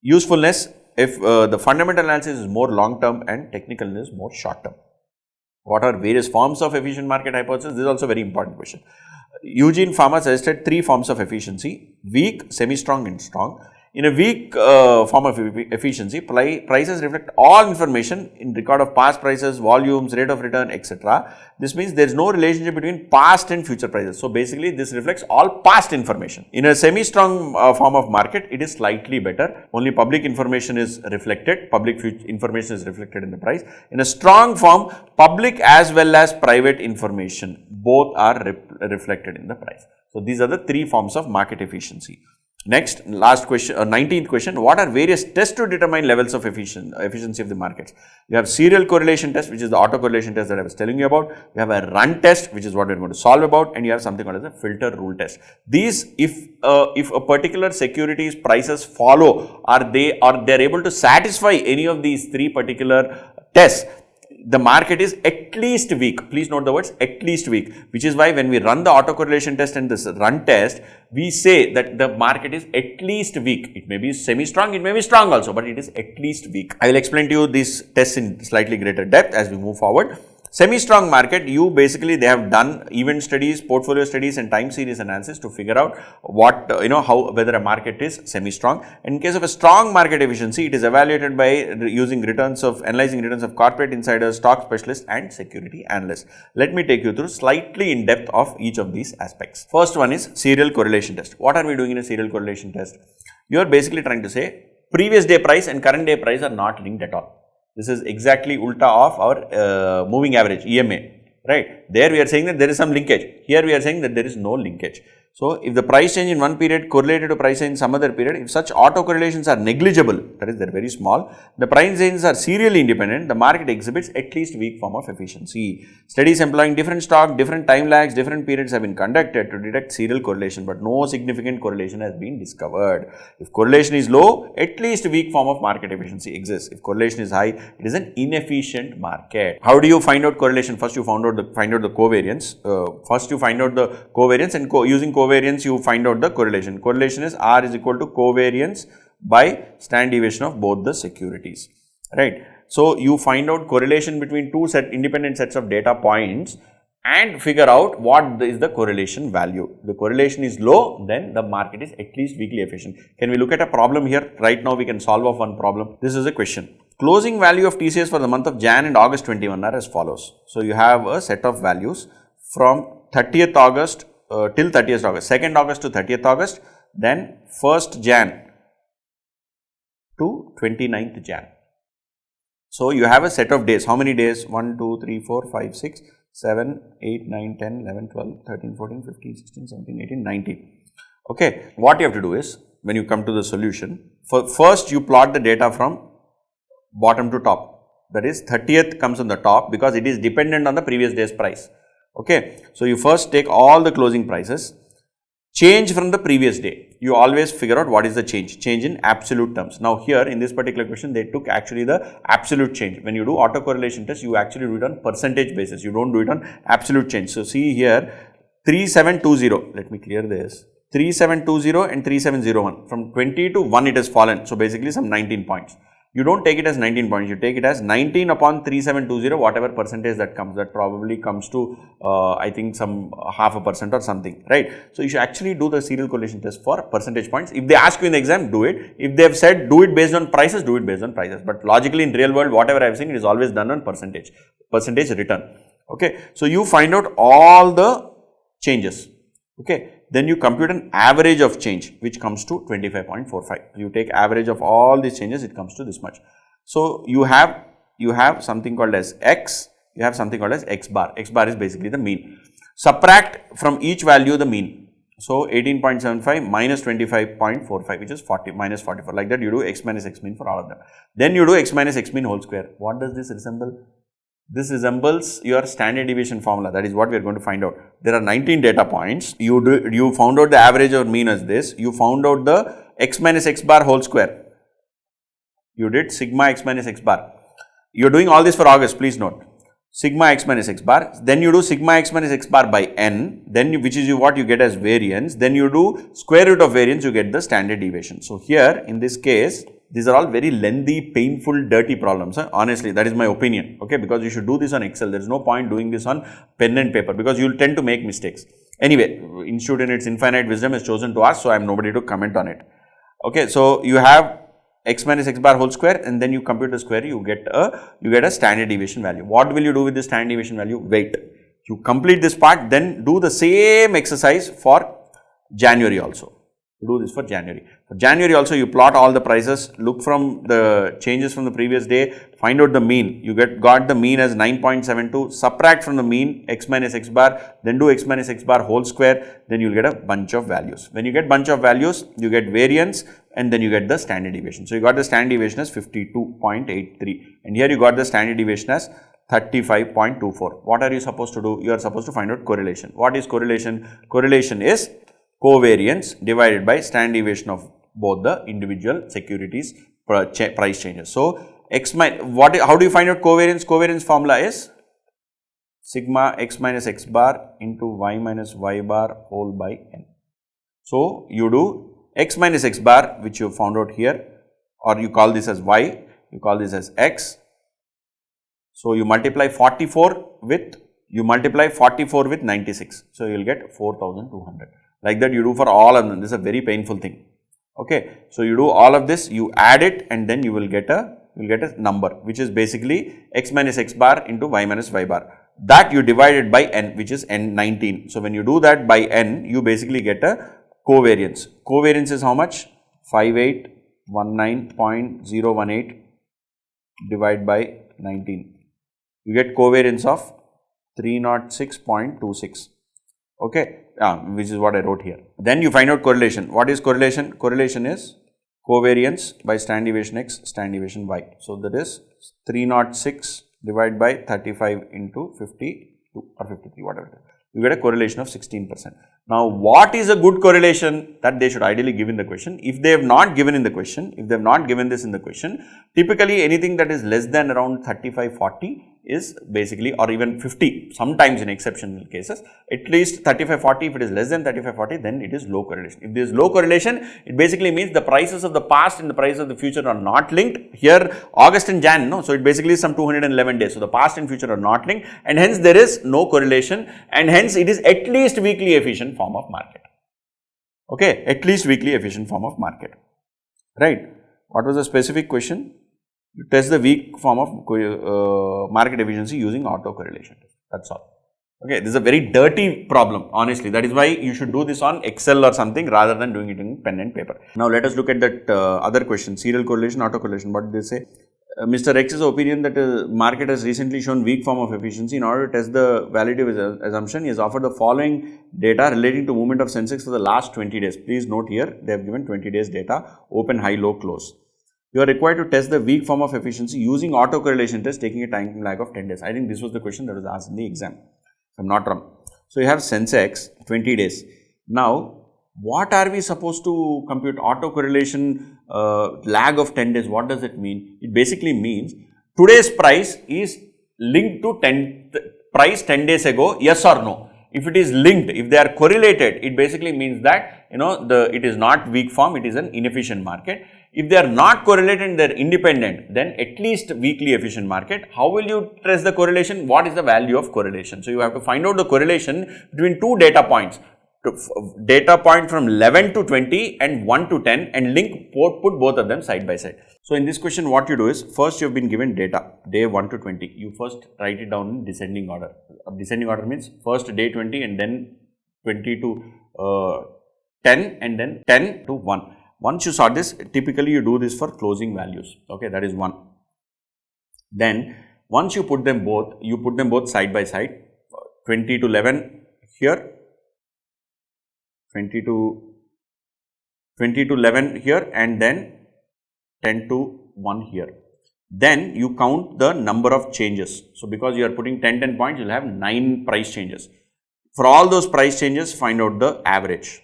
Usefulness: if the fundamental analysis is more long term and technical is more short term. What are various forms of efficient market hypothesis? This is also a very important question. Eugene Farmer suggested 3 forms of efficiency: weak, semi-strong and strong. In a weak form of efficiency, prices reflect all information in record of past prices, volumes, rate of return, etc. This means there is no relationship between past and future prices. So basically this reflects all past information. In a semi-strong form of market, it is slightly better. Only public information is reflected, information is reflected in the price. In a strong form, public as well as private information, both are reflected in the price. So these are the 3 forms of market efficiency. Next, last question, 19th question: what are various tests to determine levels of efficiency of the markets? You have serial correlation test, which is the auto correlation test that I was telling you about. You have a run test, which is what we are going to solve about, and you have something called as a filter rule test. These, if a particular security's prices follow, or they are able to satisfy any of these 3 particular tests, the market is at least weak. Please note the words at least weak, which is why when we run the autocorrelation test and this run test, we say that the market is at least weak. It may be semi-strong, it may be strong also, but it is at least weak. I will explain to you these tests in slightly greater depth as we move forward. Semi-strong market, they have done event studies, portfolio studies and time series analysis to figure out what, whether a market is semi-strong. In case of a strong market efficiency, it is evaluated by analyzing returns of corporate insiders, stock specialists and security analysts. Let me take you through slightly in depth of each of these aspects. First one is serial correlation test. What are we doing in a serial correlation test? You are basically trying to say previous day price and current day price are not linked at all. This is exactly ulta of our moving average, EMA, right? There we are saying that there is some linkage. Here we are saying that there is no linkage. So if the price change in one period correlated to price change in some other period, if such autocorrelations are negligible, that is they are very small, the price changes are serially independent, the market exhibits at least weak form of efficiency. Studies employing different stock, different time lags, different periods have been conducted to detect serial correlation, but no significant correlation has been discovered. If correlation is low, at least weak form of market efficiency exists. If correlation is high, it is an inefficient market. How do you find out correlation? First you find out the covariance. And using covariance you find out the correlation. Correlation is R is equal to covariance by standard deviation of both the securities, right? So you find out correlation between 2 independent sets of data points and figure out what is the correlation value. The correlation is low, then the market is at least weakly efficient. Can we look at a problem here? Right now we can solve off one problem. This is a question. Closing value of TCS for the month of Jan and August 21 are as follows. So you have a set of values from 30th August till 30th August, 2nd August to 30th August, then 1st Jan to 29th Jan. So you have a set of days. How many days? 1, 2, 3, 4, 5, 6, 7, 8, 9, 10, 11, 12, 13, 14, 15, 16, 17, 18, 19. Okay. What you have to do is, when you come to the solution, first you plot the data from bottom to top. That is 30th comes on the top because it is dependent on the previous day's price. Okay. So you first take all the closing prices, change from the previous day. You always figure out what is the change in absolute terms. Now here in this particular question, they took actually the absolute change. When you do autocorrelation test, you actually do it on percentage basis. You don't do it on absolute change. So see here 3720. Let me clear this. 3720 and 3701. From 20 to 1 it has fallen. So basically some 19 points. You don't take it as 19 points, you take it as 19 upon 3720, whatever percentage that comes, that probably comes to I think some 0.5% or something, right? So you should actually do the serial correlation test for percentage points. If they ask you in the exam, do it. If they have said do it based on prices, do it based on prices. But logically in real world, whatever I have seen, it is always done on percentage return. Okay. So you find out all the changes. Okay. Then you compute an average of change, which comes to 25.45. You take average of all these changes, it comes to this much. So you have something called as X, you have something called as X bar. X bar is basically the mean. Subtract from each value the mean. So 18.75 minus 25.45, which is 40 minus 44. Like that, you do x minus x mean for all of them. Then you do x minus x mean whole square. What does this resemble? This resembles your standard deviation formula. That is what we are going to find out. There are 19 data points. You found out the average or mean as this. You found out the x minus x bar whole square. You did sigma x minus x bar. You are doing all this for August, please note. Sigma x minus x bar, then you do sigma x minus x bar by n, then which is what you get as variance, then you do square root of variance, you get the standard deviation. So here in this case, these are all very lengthy, painful, dirty problems. Honestly, that is my opinion, okay, because you should do this on Excel. There is no point doing this on pen and paper because you will tend to make mistakes. Anyway, Institute in its infinite wisdom has chosen to ask, so I am nobody to comment on it. Okay, so you have x minus x bar whole square and then you compute the square, you get a standard deviation value. What will you do with the standard deviation value? Wait. You complete this part, then do the same exercise for January also. Do this for January. For January also, you plot all the prices, look from the changes from the previous day, find out the mean. You got the mean as 9.72, subtract from the mean x minus x bar, then do x minus x bar whole square, then you will get a bunch of values. When you get bunch of values, you get variance and then you get the standard deviation. So, you got the standard deviation as 52.83 and here you got the standard deviation as 35.24. What are you supposed to do? You are supposed to find out correlation. What is correlation? Correlation is covariance divided by standard deviation of both the individual securities price changes. So, how do you find out covariance? Covariance formula is sigma x minus x bar into y minus y bar whole by n. So, you do x minus x bar, which you found out here, or you call this as y, you call this as x. So, you multiply 44 with 96. So, you will get 4,200. Like that you do for all of them. This is a very painful thing. Okay. So, you do all of this, you add it and then you will get a number which is basically x minus x bar into y minus y bar. That you divide it by n, which is n 19. So, when you do that by n, you basically get a covariance. Covariance is how much? 5819.018 divided by 19. You get covariance of 306.26. Okay. Which is what I wrote here. Then you find out correlation. What is correlation? Correlation is covariance by standard deviation x, standard deviation y. So, that is 306 divided by 35 into 52 or 53, whatever it is. You get a correlation of 16%. Now, what is a good correlation? That they should ideally give in the question. If they have not given in the question, if they have not given this in the question, typically anything that is less than around 35-40 is basically, or even 50, sometimes in exceptional cases, at least 35-40, if it is less than 35-40, then it is low correlation. If there is low correlation, it basically means the prices of the past and the prices of the future are not linked. Here, August and Jan, no, so it basically is some 211 days. So, the past and future are not linked and hence there is no correlation and hence it is at least weakly efficient form of market. Okay, at least weakly efficient form of market, right. What was the specific question? You test the weak form of market efficiency using autocorrelation. That's all. Okay, this is a very dirty problem, honestly. That is why you should do this on Excel or something rather than doing it in pen and paper. Now, let us look at that other question, serial correlation, autocorrelation. What did they say? Mr. X's opinion that market has recently shown weak form of efficiency. In order to test the validity of his assumption, he has offered the following data relating to movement of Sensex for the last 20 days. Please note here, they have given 20 days data, open, high, low, close. You are required to test the weak form of efficiency using autocorrelation test taking a time lag of 10 days. I think this was the question that was asked in the exam, if I am not wrong. So, you have Sensex 20 days. Now, what are we supposed to compute? Autocorrelation lag of 10 days, what does it mean? It basically means today's price is linked to price 10 days ago, yes or no. If it is linked, if they are correlated, it basically means that it is not weak form, it is an inefficient market. If they are not correlated and they are independent, then at least weakly efficient market. How will you trace the correlation? What is the value of correlation? So, you have to find out the correlation between two data points. Data point from 11 to 20 and 1 to 10 and put both of them side by side. So, in this question what you do is, first you have been given data, day 1 to 20, you first write it down in descending order. Descending order means first day 20 and then 20 to 10 and then 10 to 1. Once you sort this, typically you do this for closing values, okay, that is 1. Then, once you put them both side by side, 20 to 11 here, 20 to 11 here, and then 10 to 1 here. Then you count the number of changes. So, because you are putting 10 points, you will have 9 price changes. For all those price changes, find out the average.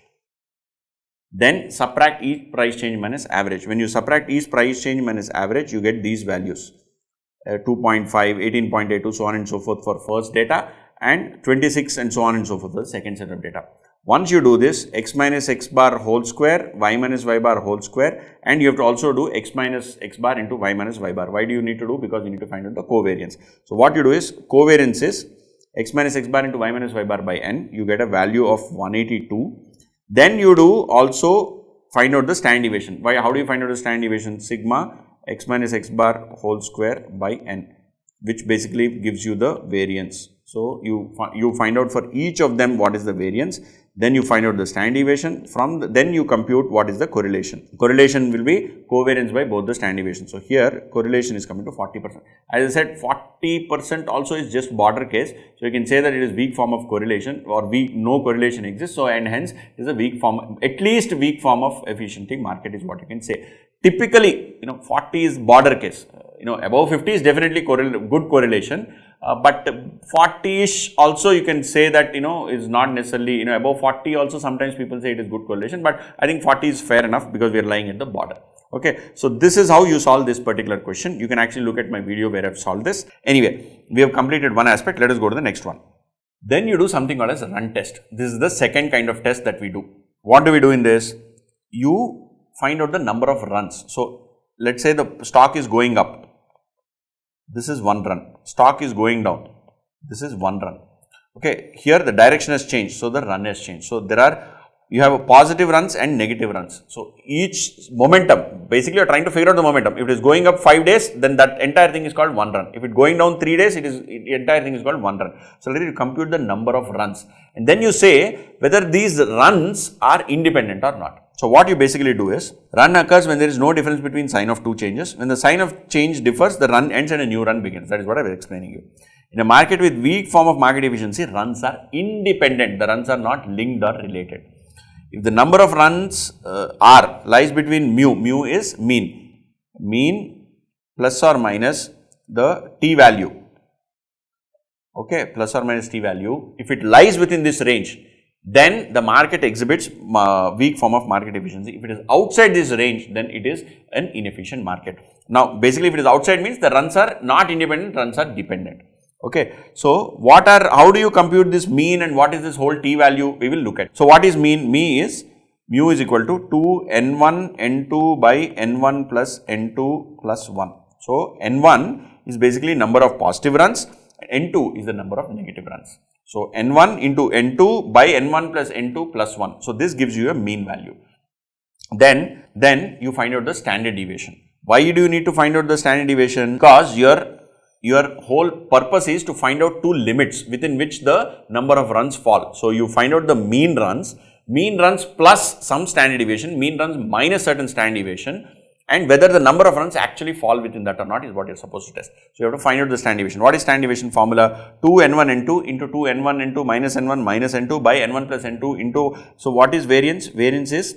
Then subtract each price change minus average. When you subtract each price change minus average, you get these values. 2.5, 18.82, so on and so forth for first data, and 26 and so on and so forth for the second set of data. Once you do this, x minus x bar whole square, y minus y bar whole square, and you have to also do x minus x bar into y minus y bar. Why do you need to do? Because you need to find out the covariance. So, what you do is, covariance is x minus x bar into y minus y bar by n, you get a value of 182. Then you do also find out the standard deviation. Why? How do you find out the standard deviation? Sigma x minus x bar whole square by n, which basically gives you the variance. So, you find out for each of them what is the variance, then you find out the standard deviation, then you compute what is the correlation. Correlation will be covariance by both the standard deviation. So, here correlation is coming to 40%. As I said, 40% also is just border case. So, you can say that it is weak form of correlation, or no correlation exists. So, and hence it is a weak form, at least weak form of efficiency market is what you can say. Typically, 40 is border case. Above 50 is definitely good correlation. But 40ish also you can say that is not necessarily above 40 also sometimes people say it is good correlation, but I think 40 is fair enough because we are lying at the border. Okay, so this is how you solve this particular question. You can actually look at my video where I have solved this. Anyway, we have completed one aspect. Let us go to the next one. Then you do something called as a run test. This is the second kind of test that we do. What do we do in this? You find out the number of runs. So, let's say the stock is going up. This is one run. Stock is going down. This is one run. Okay, here the direction has changed. So, the run has changed. So, you have positive runs and negative runs. So, each momentum, basically you are trying to figure out the momentum. If it is going up 5 days, then that entire thing is called one run. If it is going down 3 days, the entire thing is called one run. So, let you compute the number of runs. And then you say whether these runs are independent or not. So, what you basically do is, run occurs when there is no difference between sign of two changes. When the sign of change differs, the run ends and a new run begins. That is what I was explaining you. In a market with weak form of market efficiency, runs are independent. The runs are not linked or related. If the number of runs R lies between mu is mean plus or minus the t value, okay, plus or minus t value. If it lies within this range, then the market exhibits weak form of market efficiency. If it is outside this range, then it is an inefficient market. Now, basically if it is outside means the runs are not independent, runs are dependent. Okay. So, how do you compute this mean and what is this whole t value? We will look at. So, what is mean? Mu is equal to 2 n1 n2 by n1 plus n2 plus 1. So, n1 is basically number of positive runs, n2 is the number of negative runs. So, n1 into n2 by n1 plus n2 plus 1. So, this gives you a mean value. Then you find out the standard deviation. Why do you need to find out the standard deviation? Because your whole purpose is to find out two limits within which the number of runs fall. So, you find out the mean runs plus some standard deviation, mean runs minus certain standard deviation, and whether the number of runs actually fall within that or not is what you are supposed to test. So, you have to find out the standard deviation. What is standard deviation formula? 2 n1 n2 into 2 n1 n2 minus n1 minus n2 by n1 plus n2 into, so what is variance? Variance is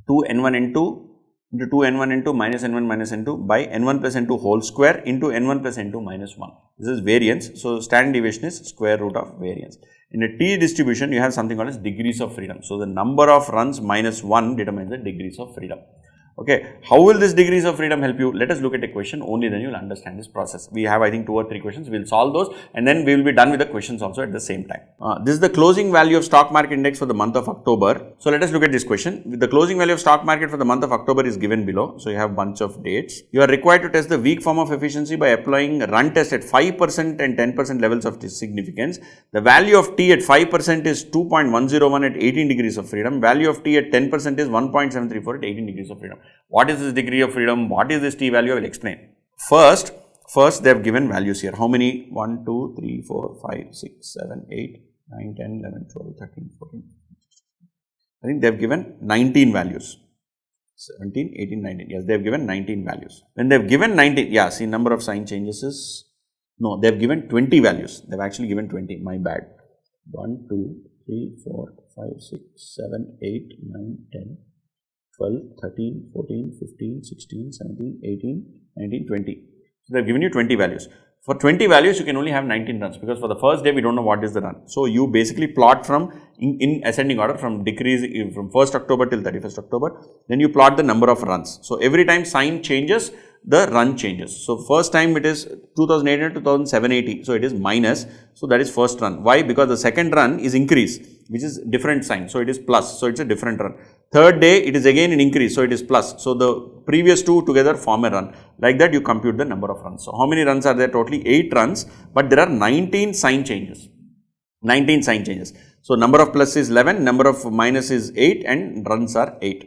2 n1 n2 into 2 n1 n2 minus n1 minus n2 by n1 plus n2 whole square into n1 plus n2 minus 1. This is variance. So, standard deviation is square root of variance. In a T distribution, you have something called as degrees of freedom. So, the number of runs minus 1 determines the degrees of freedom. Okay, how will this degrees of freedom help you? Let us look at a question, only then you will understand this process. We have I think 2 or 3 questions, we will solve those and then we will be done with the questions also at the same time. This is the closing value of stock market index for the month of October. So, let us look at this question. The closing value of stock market for the month of October is given below. So, you have bunch of dates. You are required to test the weak form of efficiency by applying a run test at 5% and 10% levels of significance. The value of T at 5% is 2.101 at 18 degrees of freedom. Value of T at 10% is 1.734 at 18 degrees of freedom. What is this degree of freedom? What is this t value? I will explain. First they have given values here. How many? 1, 2, 3, 4, 5, 6, 7, 8, 9, 10, 11, 12, 13, 14. I think they have given 19 values. 17, 18, 19. Yes, they have given 19 values. When they have given 19, yeah, see number of sign changes is, no, they have given 20 values. They have actually given 20. My bad. 1, 2, 3, 4, 5, 6, 7, 8, 9, 10, 12, 13, 14, 15, 16, 17, 18, 19, 20. So, they have given you 20 values. For 20 values, you can only have 19 runs because for the first day, we don't know what is the run. So, you basically plot from in ascending order from decreasing from 1st October till 31st October. Then you plot the number of runs. So, every time sign changes, the run changes. So, first time it is 2800 to 2780. So, it is minus. So, that is first run. Why? Because the second run is increase, which is different sign. So, it is plus. So, it is a different run. Third day, it is again an increase. So, it is plus. So, the previous two together form a run. Like that, you compute the number of runs. So, how many runs are there? Totally 8 runs, but there are 19 sign changes. 19 sign changes. So, number of plus is 11, number of minus is 8 and runs are 8.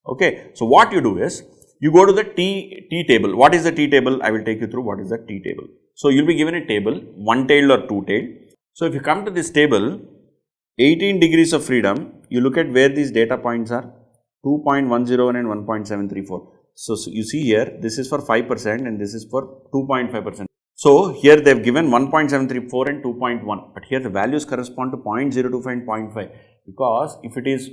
Okay. So, what you do is, you go to the T table. What is the T table? I will take you through what is the T table. So, you will be given a table, one-tailed or two-tailed. So, if you come to this table, 18 degrees of freedom, you look at where these data points are, 2.101 and 1.734. So, you see here, this is for 5% and this is for 2.5%. So, here they have given 1.734 and 2.1, but here the values correspond to 0.025 and 0.5, because if it is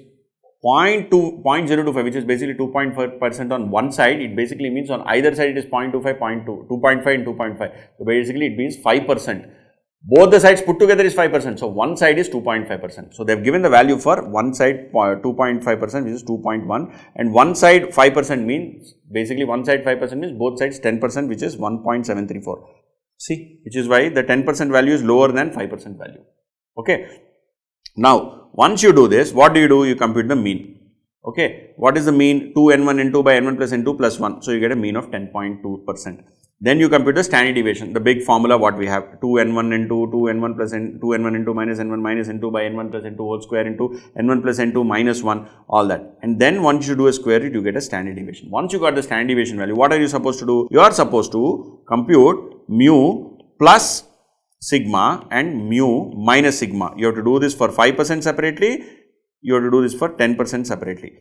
0.025, which is basically 2.5% on one side, it basically means on either side it is 0.25, 0.2, 2.5 and 2.5. So, basically it means 5%. Both the sides put together is 5%. So, one side is 2.5%. So, they have given the value for one side 2.5%, which is 2.1, and one side 5% means, basically one side 5% means both sides 10%, which is 1.734. See, which is why the 10% value is lower than 5% value. Okay. Now, once you do this, what do? You compute the mean. Okay. What is the mean? 2n1 n2 by n1 plus n2 plus 1. So, you get a mean of 10.2%. Then you compute the standard deviation, the big formula what we have, 2n1 n2, 2n1 plus n, 2n1 n2 minus n1 minus n2 by n1 plus n2 whole square into n1 plus n2 minus 1, all that. And then once you do a square root, you get a standard deviation. Once you got the standard deviation value, what are you supposed to do? You are supposed to compute mu plus sigma and mu minus sigma. You have to do this for 5% separately, you have to do this for 10% separately.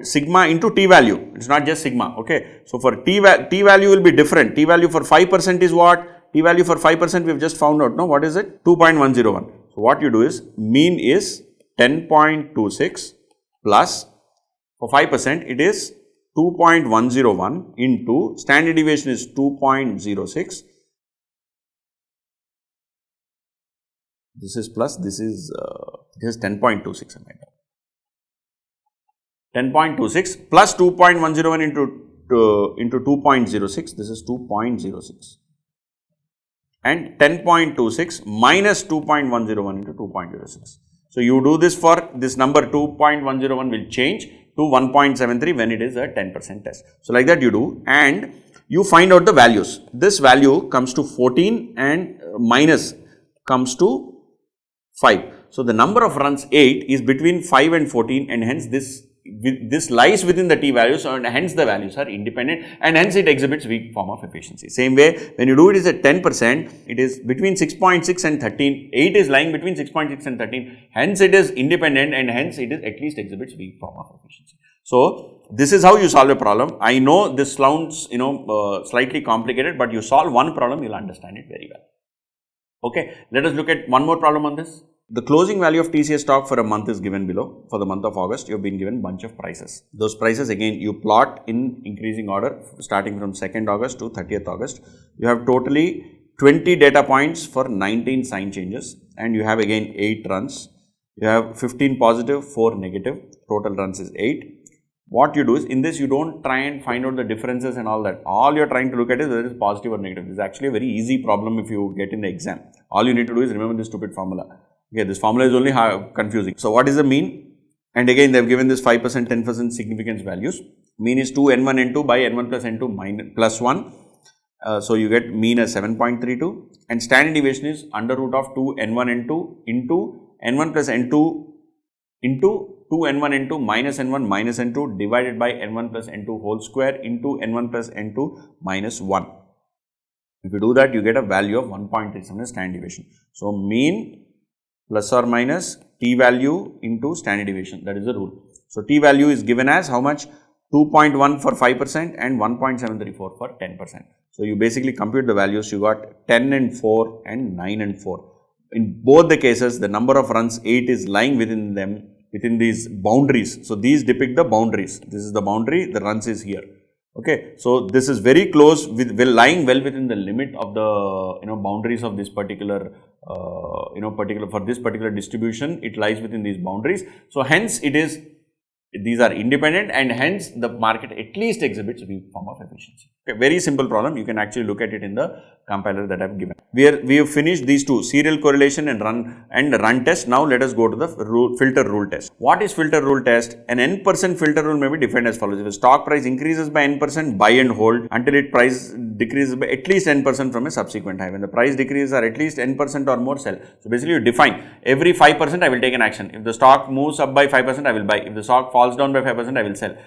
Sigma into t value, it is not just sigma. Okay. So, for t value will be different. T value for 5% is what? T value for 5% we have just found out. No, what is it? 2.101. So, what you do is mean is 10.26 plus for 5% it is 2.101 into standard deviation is 2.06. This is plus, this is 10.26. 10.26 plus 2.101 into 2.06, this is 2.06, and 10.26 minus 2.101 into 2.06. So, you do this for this number 2.101 will change to 1.73 when it is a 10% test. So, like that you do and you find out the values. This value comes to 14 and minus comes to 5. So, the number of runs 8 is between 5 and 14 and hence this lies within the t values and hence the values are independent and hence it exhibits weak form of efficiency. Same way, when you do it is at 10%, it is between 6.6 and 13, 8 is lying between 6.6 and 13, hence it is independent and hence it is at least exhibits weak form of efficiency. So, this is how you solve a problem. I know this sounds slightly complicated, but you solve one problem, you will understand it very well. Okay, let us look at one more problem on this. The closing value of TCS stock for a month is given below. For the month of August, you have been given bunch of prices. Those prices again you plot in increasing order starting from 2nd August to 30th August. You have totally 20 data points for 19 sign changes and you have again 8 runs. You have 15 positive, 4 negative, total runs is 8. What you do is in this you don't try and find out the differences and all that. All you are trying to look at is whether it is positive or negative. This is actually a very easy problem if you get in the exam. All you need to do is remember this stupid formula. Okay, this formula is only confusing. So, what is the mean? And again they have given this 5%, 10% significance values. Mean is 2n1 n2 by n1 plus n2 minus plus 1. So, you get mean as 7.32 and standard deviation is under root of 2n1 n2 into n1 plus n2 into 2n1 n2 minus n2 divided by n1 plus n2 whole square into n1 plus n2 minus 1. If you do that, you get a value of 1.37 standard deviation. So, mean plus or minus t value into standard deviation, that is the rule. So, t value is given as how much? 2.1 for 5% and 1.734 for 10%. So, you basically compute the values, you got 10 and 4 and 9 and 4. In both the cases, the number of runs 8 is lying within them, within these boundaries. So, these depict the boundaries. This is the boundary, the runs is here. Okay. So, this is very close with lying well within the limit of the boundaries of this particular for this particular distribution, it lies within these boundaries. So, hence these are independent, and hence the market at least exhibits a weak form of efficiency. Okay, very simple problem. You can actually look at it in the compiler that I have given. We have finished these two, serial correlation and run test. Now let us go to the filter rule test. What is filter rule test? An n% filter rule may be defined as follows. If the stock price increases by n%, buy and hold until its price decreases by at least n% from a subsequent high. When the price decreases are at least n% or more, sell. So basically you define every 5% I will take an action. If the stock moves up by 5%, I will buy. If the stock falls down by 5%, I will sell.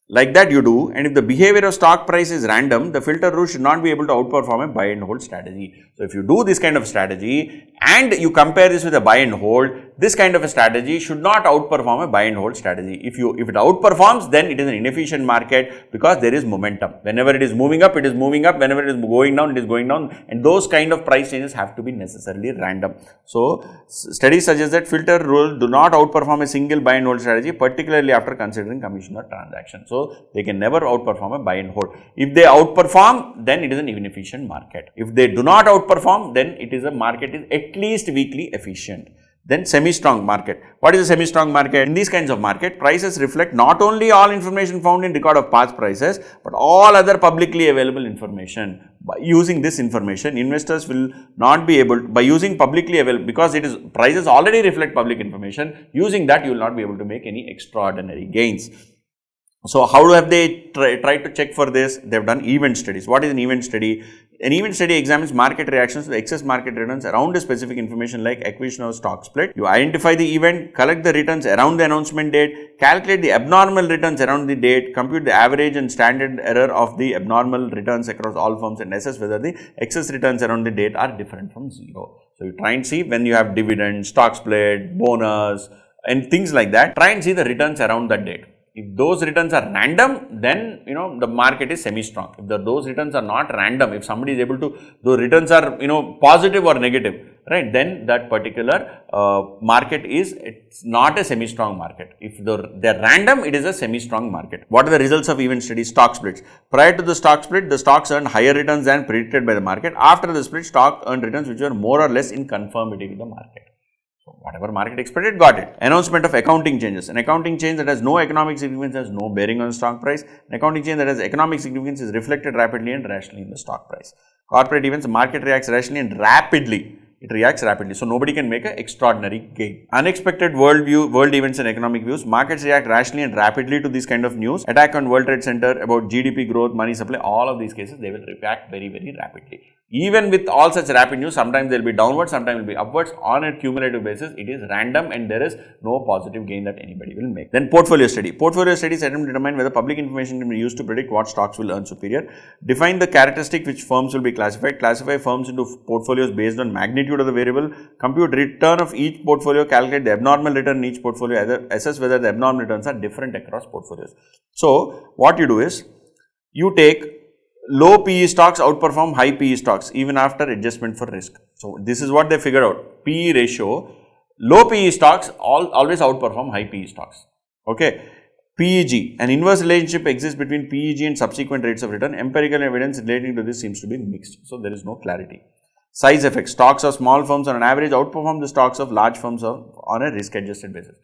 Like that you do, and if the behavior of stock price is random, the filter rule should not be able to outperform a buy and hold strategy. So, if you do this kind of strategy and you compare this with a buy and hold, this kind of a strategy should not outperform a buy and hold strategy. If it outperforms, then it is an inefficient market because there is momentum. Whenever it is moving up, it is moving up. Whenever it is going down, it is going down, and those kind of price changes have to be necessarily random. So, studies suggest that filter rule do not outperform a single buy and hold strategy, particularly after considering commission or transaction. So, they can never outperform a buy and hold. If they outperform, then it is an inefficient market. If they do not outperform, then it is a market is at least weakly efficient. Then semi-strong market. What is a semi-strong market? In these kinds of market, prices reflect not only all information found in record of past prices, but all other publicly available information. By using this information, investors will not be able, by using publicly available, because it is prices already reflect public information, using that you will not be able to make any extraordinary gains. So, how have they tried to check for this? They have done event studies. What is an event study? An event study examines market reactions to the excess market returns around a specific information like acquisition or stock split. You identify the event, collect the returns around the announcement date, calculate the abnormal returns around the date, compute the average and standard error of the abnormal returns across all firms, and assess whether the excess returns around the date are different from zero. So, you try and see when you have dividend, stock split, bonus and things like that, try and see the returns around that date. If those returns are random, then the market is semi-strong. If those returns are not random, if somebody is able to, those returns are positive or negative, right, then that particular market is, it's not a semi-strong market. If they are random, it is a semi-strong market. What are the results of event studies? Stock splits. Prior to the stock split, the stocks earned higher returns than predicted by the market. After the split, stock earned returns which were more or less in conformity with the market. So, whatever market expected, got it. Announcement of accounting changes. An accounting change that has no economic significance has no bearing on the stock price. An accounting change that has economic significance is reflected rapidly and rationally in the stock price. Corporate events, the market reacts rationally and rapidly. It reacts rapidly. So, nobody can make an extraordinary gain. Unexpected world events and economic views. Markets react rationally and rapidly to this kind of news. Attack on World Trade Center about GDP growth, money supply, all of these cases, they will react very, very rapidly. Even with all such rapid news, sometimes they will be downwards, sometimes will be upwards. On a cumulative basis, it is random and there is no positive gain that anybody will make. Then portfolio study. Portfolio studies attempt to determine whether public information can be used to predict what stocks will earn superior. Define the characteristic which firms will be classified. Classify firms into portfolios based on magnitude of the variable. Compute return of each portfolio. Calculate the abnormal return in each portfolio. Assess whether the abnormal returns are different across portfolios. So, what you do is, you take low PE stocks outperform high PE stocks even after adjustment for risk. So, this is what they figured out. PE ratio, low PE stocks always outperform high PE stocks. Okay. PEG, an inverse relationship exists between PEG and subsequent rates of return. Empirical evidence relating to this seems to be mixed. So, there is no clarity. Size effect, stocks of small firms on average outperform the stocks of large firms on a risk adjusted basis.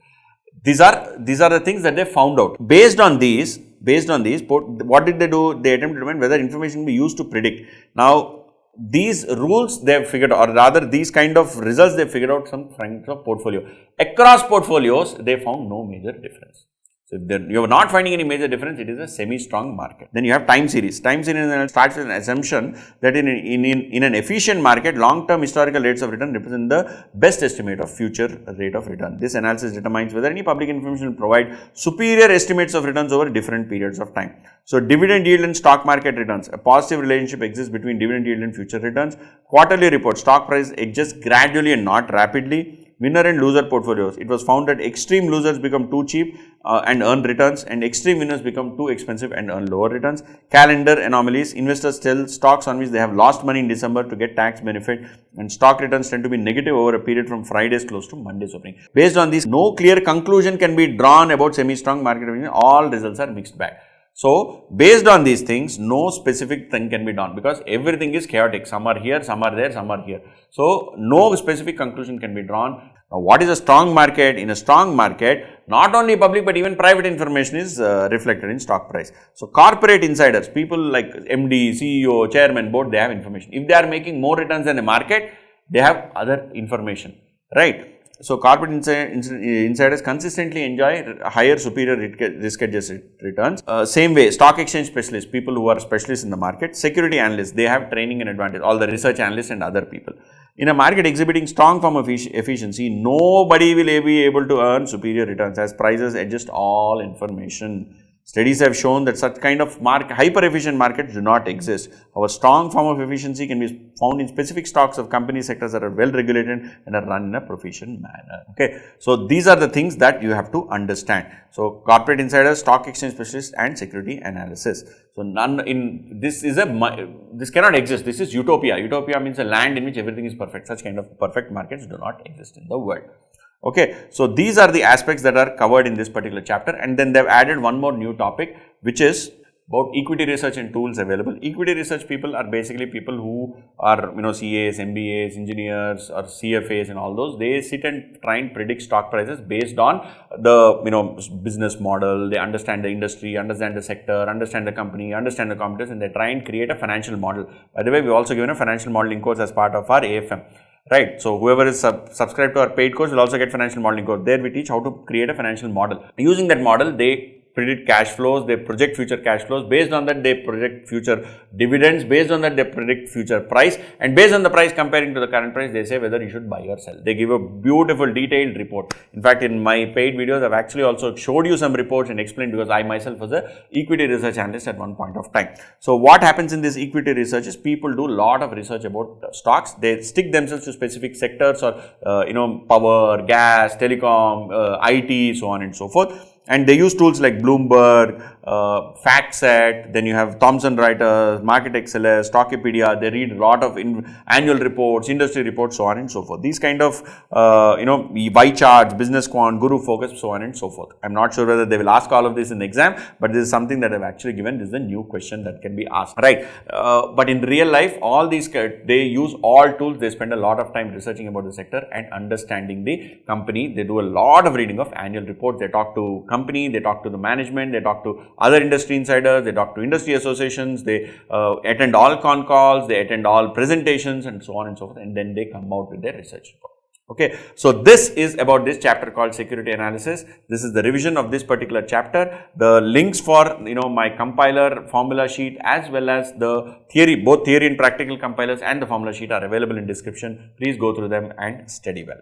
These are the things that they found out. Based on these, what did they do? They attempted to determine whether information can be used to predict. Now, these rules they have figured out, or rather these kind of results they figured out some kinds of portfolio. Across portfolios, they found no major difference. So, if you are not finding any major difference, it is a semi-strong market. Then you have time series. Time series starts with an assumption that in an efficient market, long-term historical rates of return represent the best estimate of future rate of return. This analysis determines whether any public information will provide superior estimates of returns over different periods of time. So, dividend yield and stock market returns. A positive relationship exists between dividend yield and future returns. Quarterly report. Stock price adjusts gradually and not rapidly. winner and loser portfolios. It was found that extreme losers become too cheap and earn returns, and extreme winners become too expensive and earn lower returns. Calendar anomalies. Investors sell stocks on which they have lost money in December to get tax benefit, and stock returns tend to be negative over a period from Friday's close to Monday's opening. Based on this, no clear conclusion can be drawn about semi-strong market opinion. All results are mixed bag. So, based on these things, no specific thing can be done because everything is chaotic. Some are here, some are there, some are here. So, no specific conclusion can be drawn. Now, what is a strong market? In a strong market, not only public but even private information is reflected in stock price. So, corporate insiders, people like MD, CEO, chairman, board, they have information. If they are making more returns than the market, they have other information, right? So, corporate insiders consistently enjoy higher superior risk-adjusted returns. Same way, stock exchange specialists, people who are specialists in the market, security analysts, they have training and advantage, all the research analysts and other people. In a market exhibiting strong form of efficiency, nobody will be able to earn superior returns as prices adjust all information. Studies have shown that such kind of hyper-efficient markets do not exist. Our strong form of efficiency can be found in specific stocks of company sectors that are well regulated and are run in a proficient manner. Okay, so these are the things that you have to understand. So, corporate insiders, stock exchange specialists, and security analysis. So, this cannot exist. This is utopia. Utopia means a land in which everything is perfect. Such kind of perfect markets do not exist in the world. Okay, so these are the aspects that are covered in this particular chapter, and then they have added one more new topic, which is about equity research and tools available. Equity research people are basically people who are, CAs, MBAs, engineers or CFAs and all those. They sit and try and predict stock prices based on the, business model. They understand the industry, understand the sector, understand the company, understand the competitors, and they try and create a financial model. By the way, we also given a financial modeling course as part of our AFM. Right. So, whoever is subscribed to our paid course will also get financial modeling course. There we teach how to create a financial model. Using that model, they predict cash flows, they project future cash flows. Based on that, they project future dividends. Based on that, they predict future price. And based on the price comparing to the current price, they say whether you should buy or sell. They give a beautiful detailed report. In fact, in my paid videos, I've actually also showed you some reports and explained because I myself was a equity research analyst at one point of time. So, what happens in this equity research is people do a lot of research about stocks. They stick themselves to specific sectors or, power, gas, telecom, IT, so on and so forth. And they use tools like Bloomberg, FactSet, then you have Thomson Reuters, Market XLS, Stockopedia. They read a lot of annual reports, industry reports, so on and so forth. These kind of, Y charts, business quant, guru focus, so on and so forth. I'm not sure whether they will ask all of this in the exam, but this is something that I've actually given. This is a new question that can be asked, right? But in real life, all these, they use all tools. They spend a lot of time researching about the sector and understanding the company. They do a lot of reading of annual reports. They talk to company, they talk to the management, they talk to other industry insiders, they talk to industry associations, they attend all con calls, they attend all presentations and so on and so forth, and then they come out with their research report. Okay, so this is about this chapter called security analysis. This is the revision of this particular chapter. The links for my compiler formula sheet as well as the theory, both theory and practical compilers and the formula sheet are available in description. Please go through them and study well.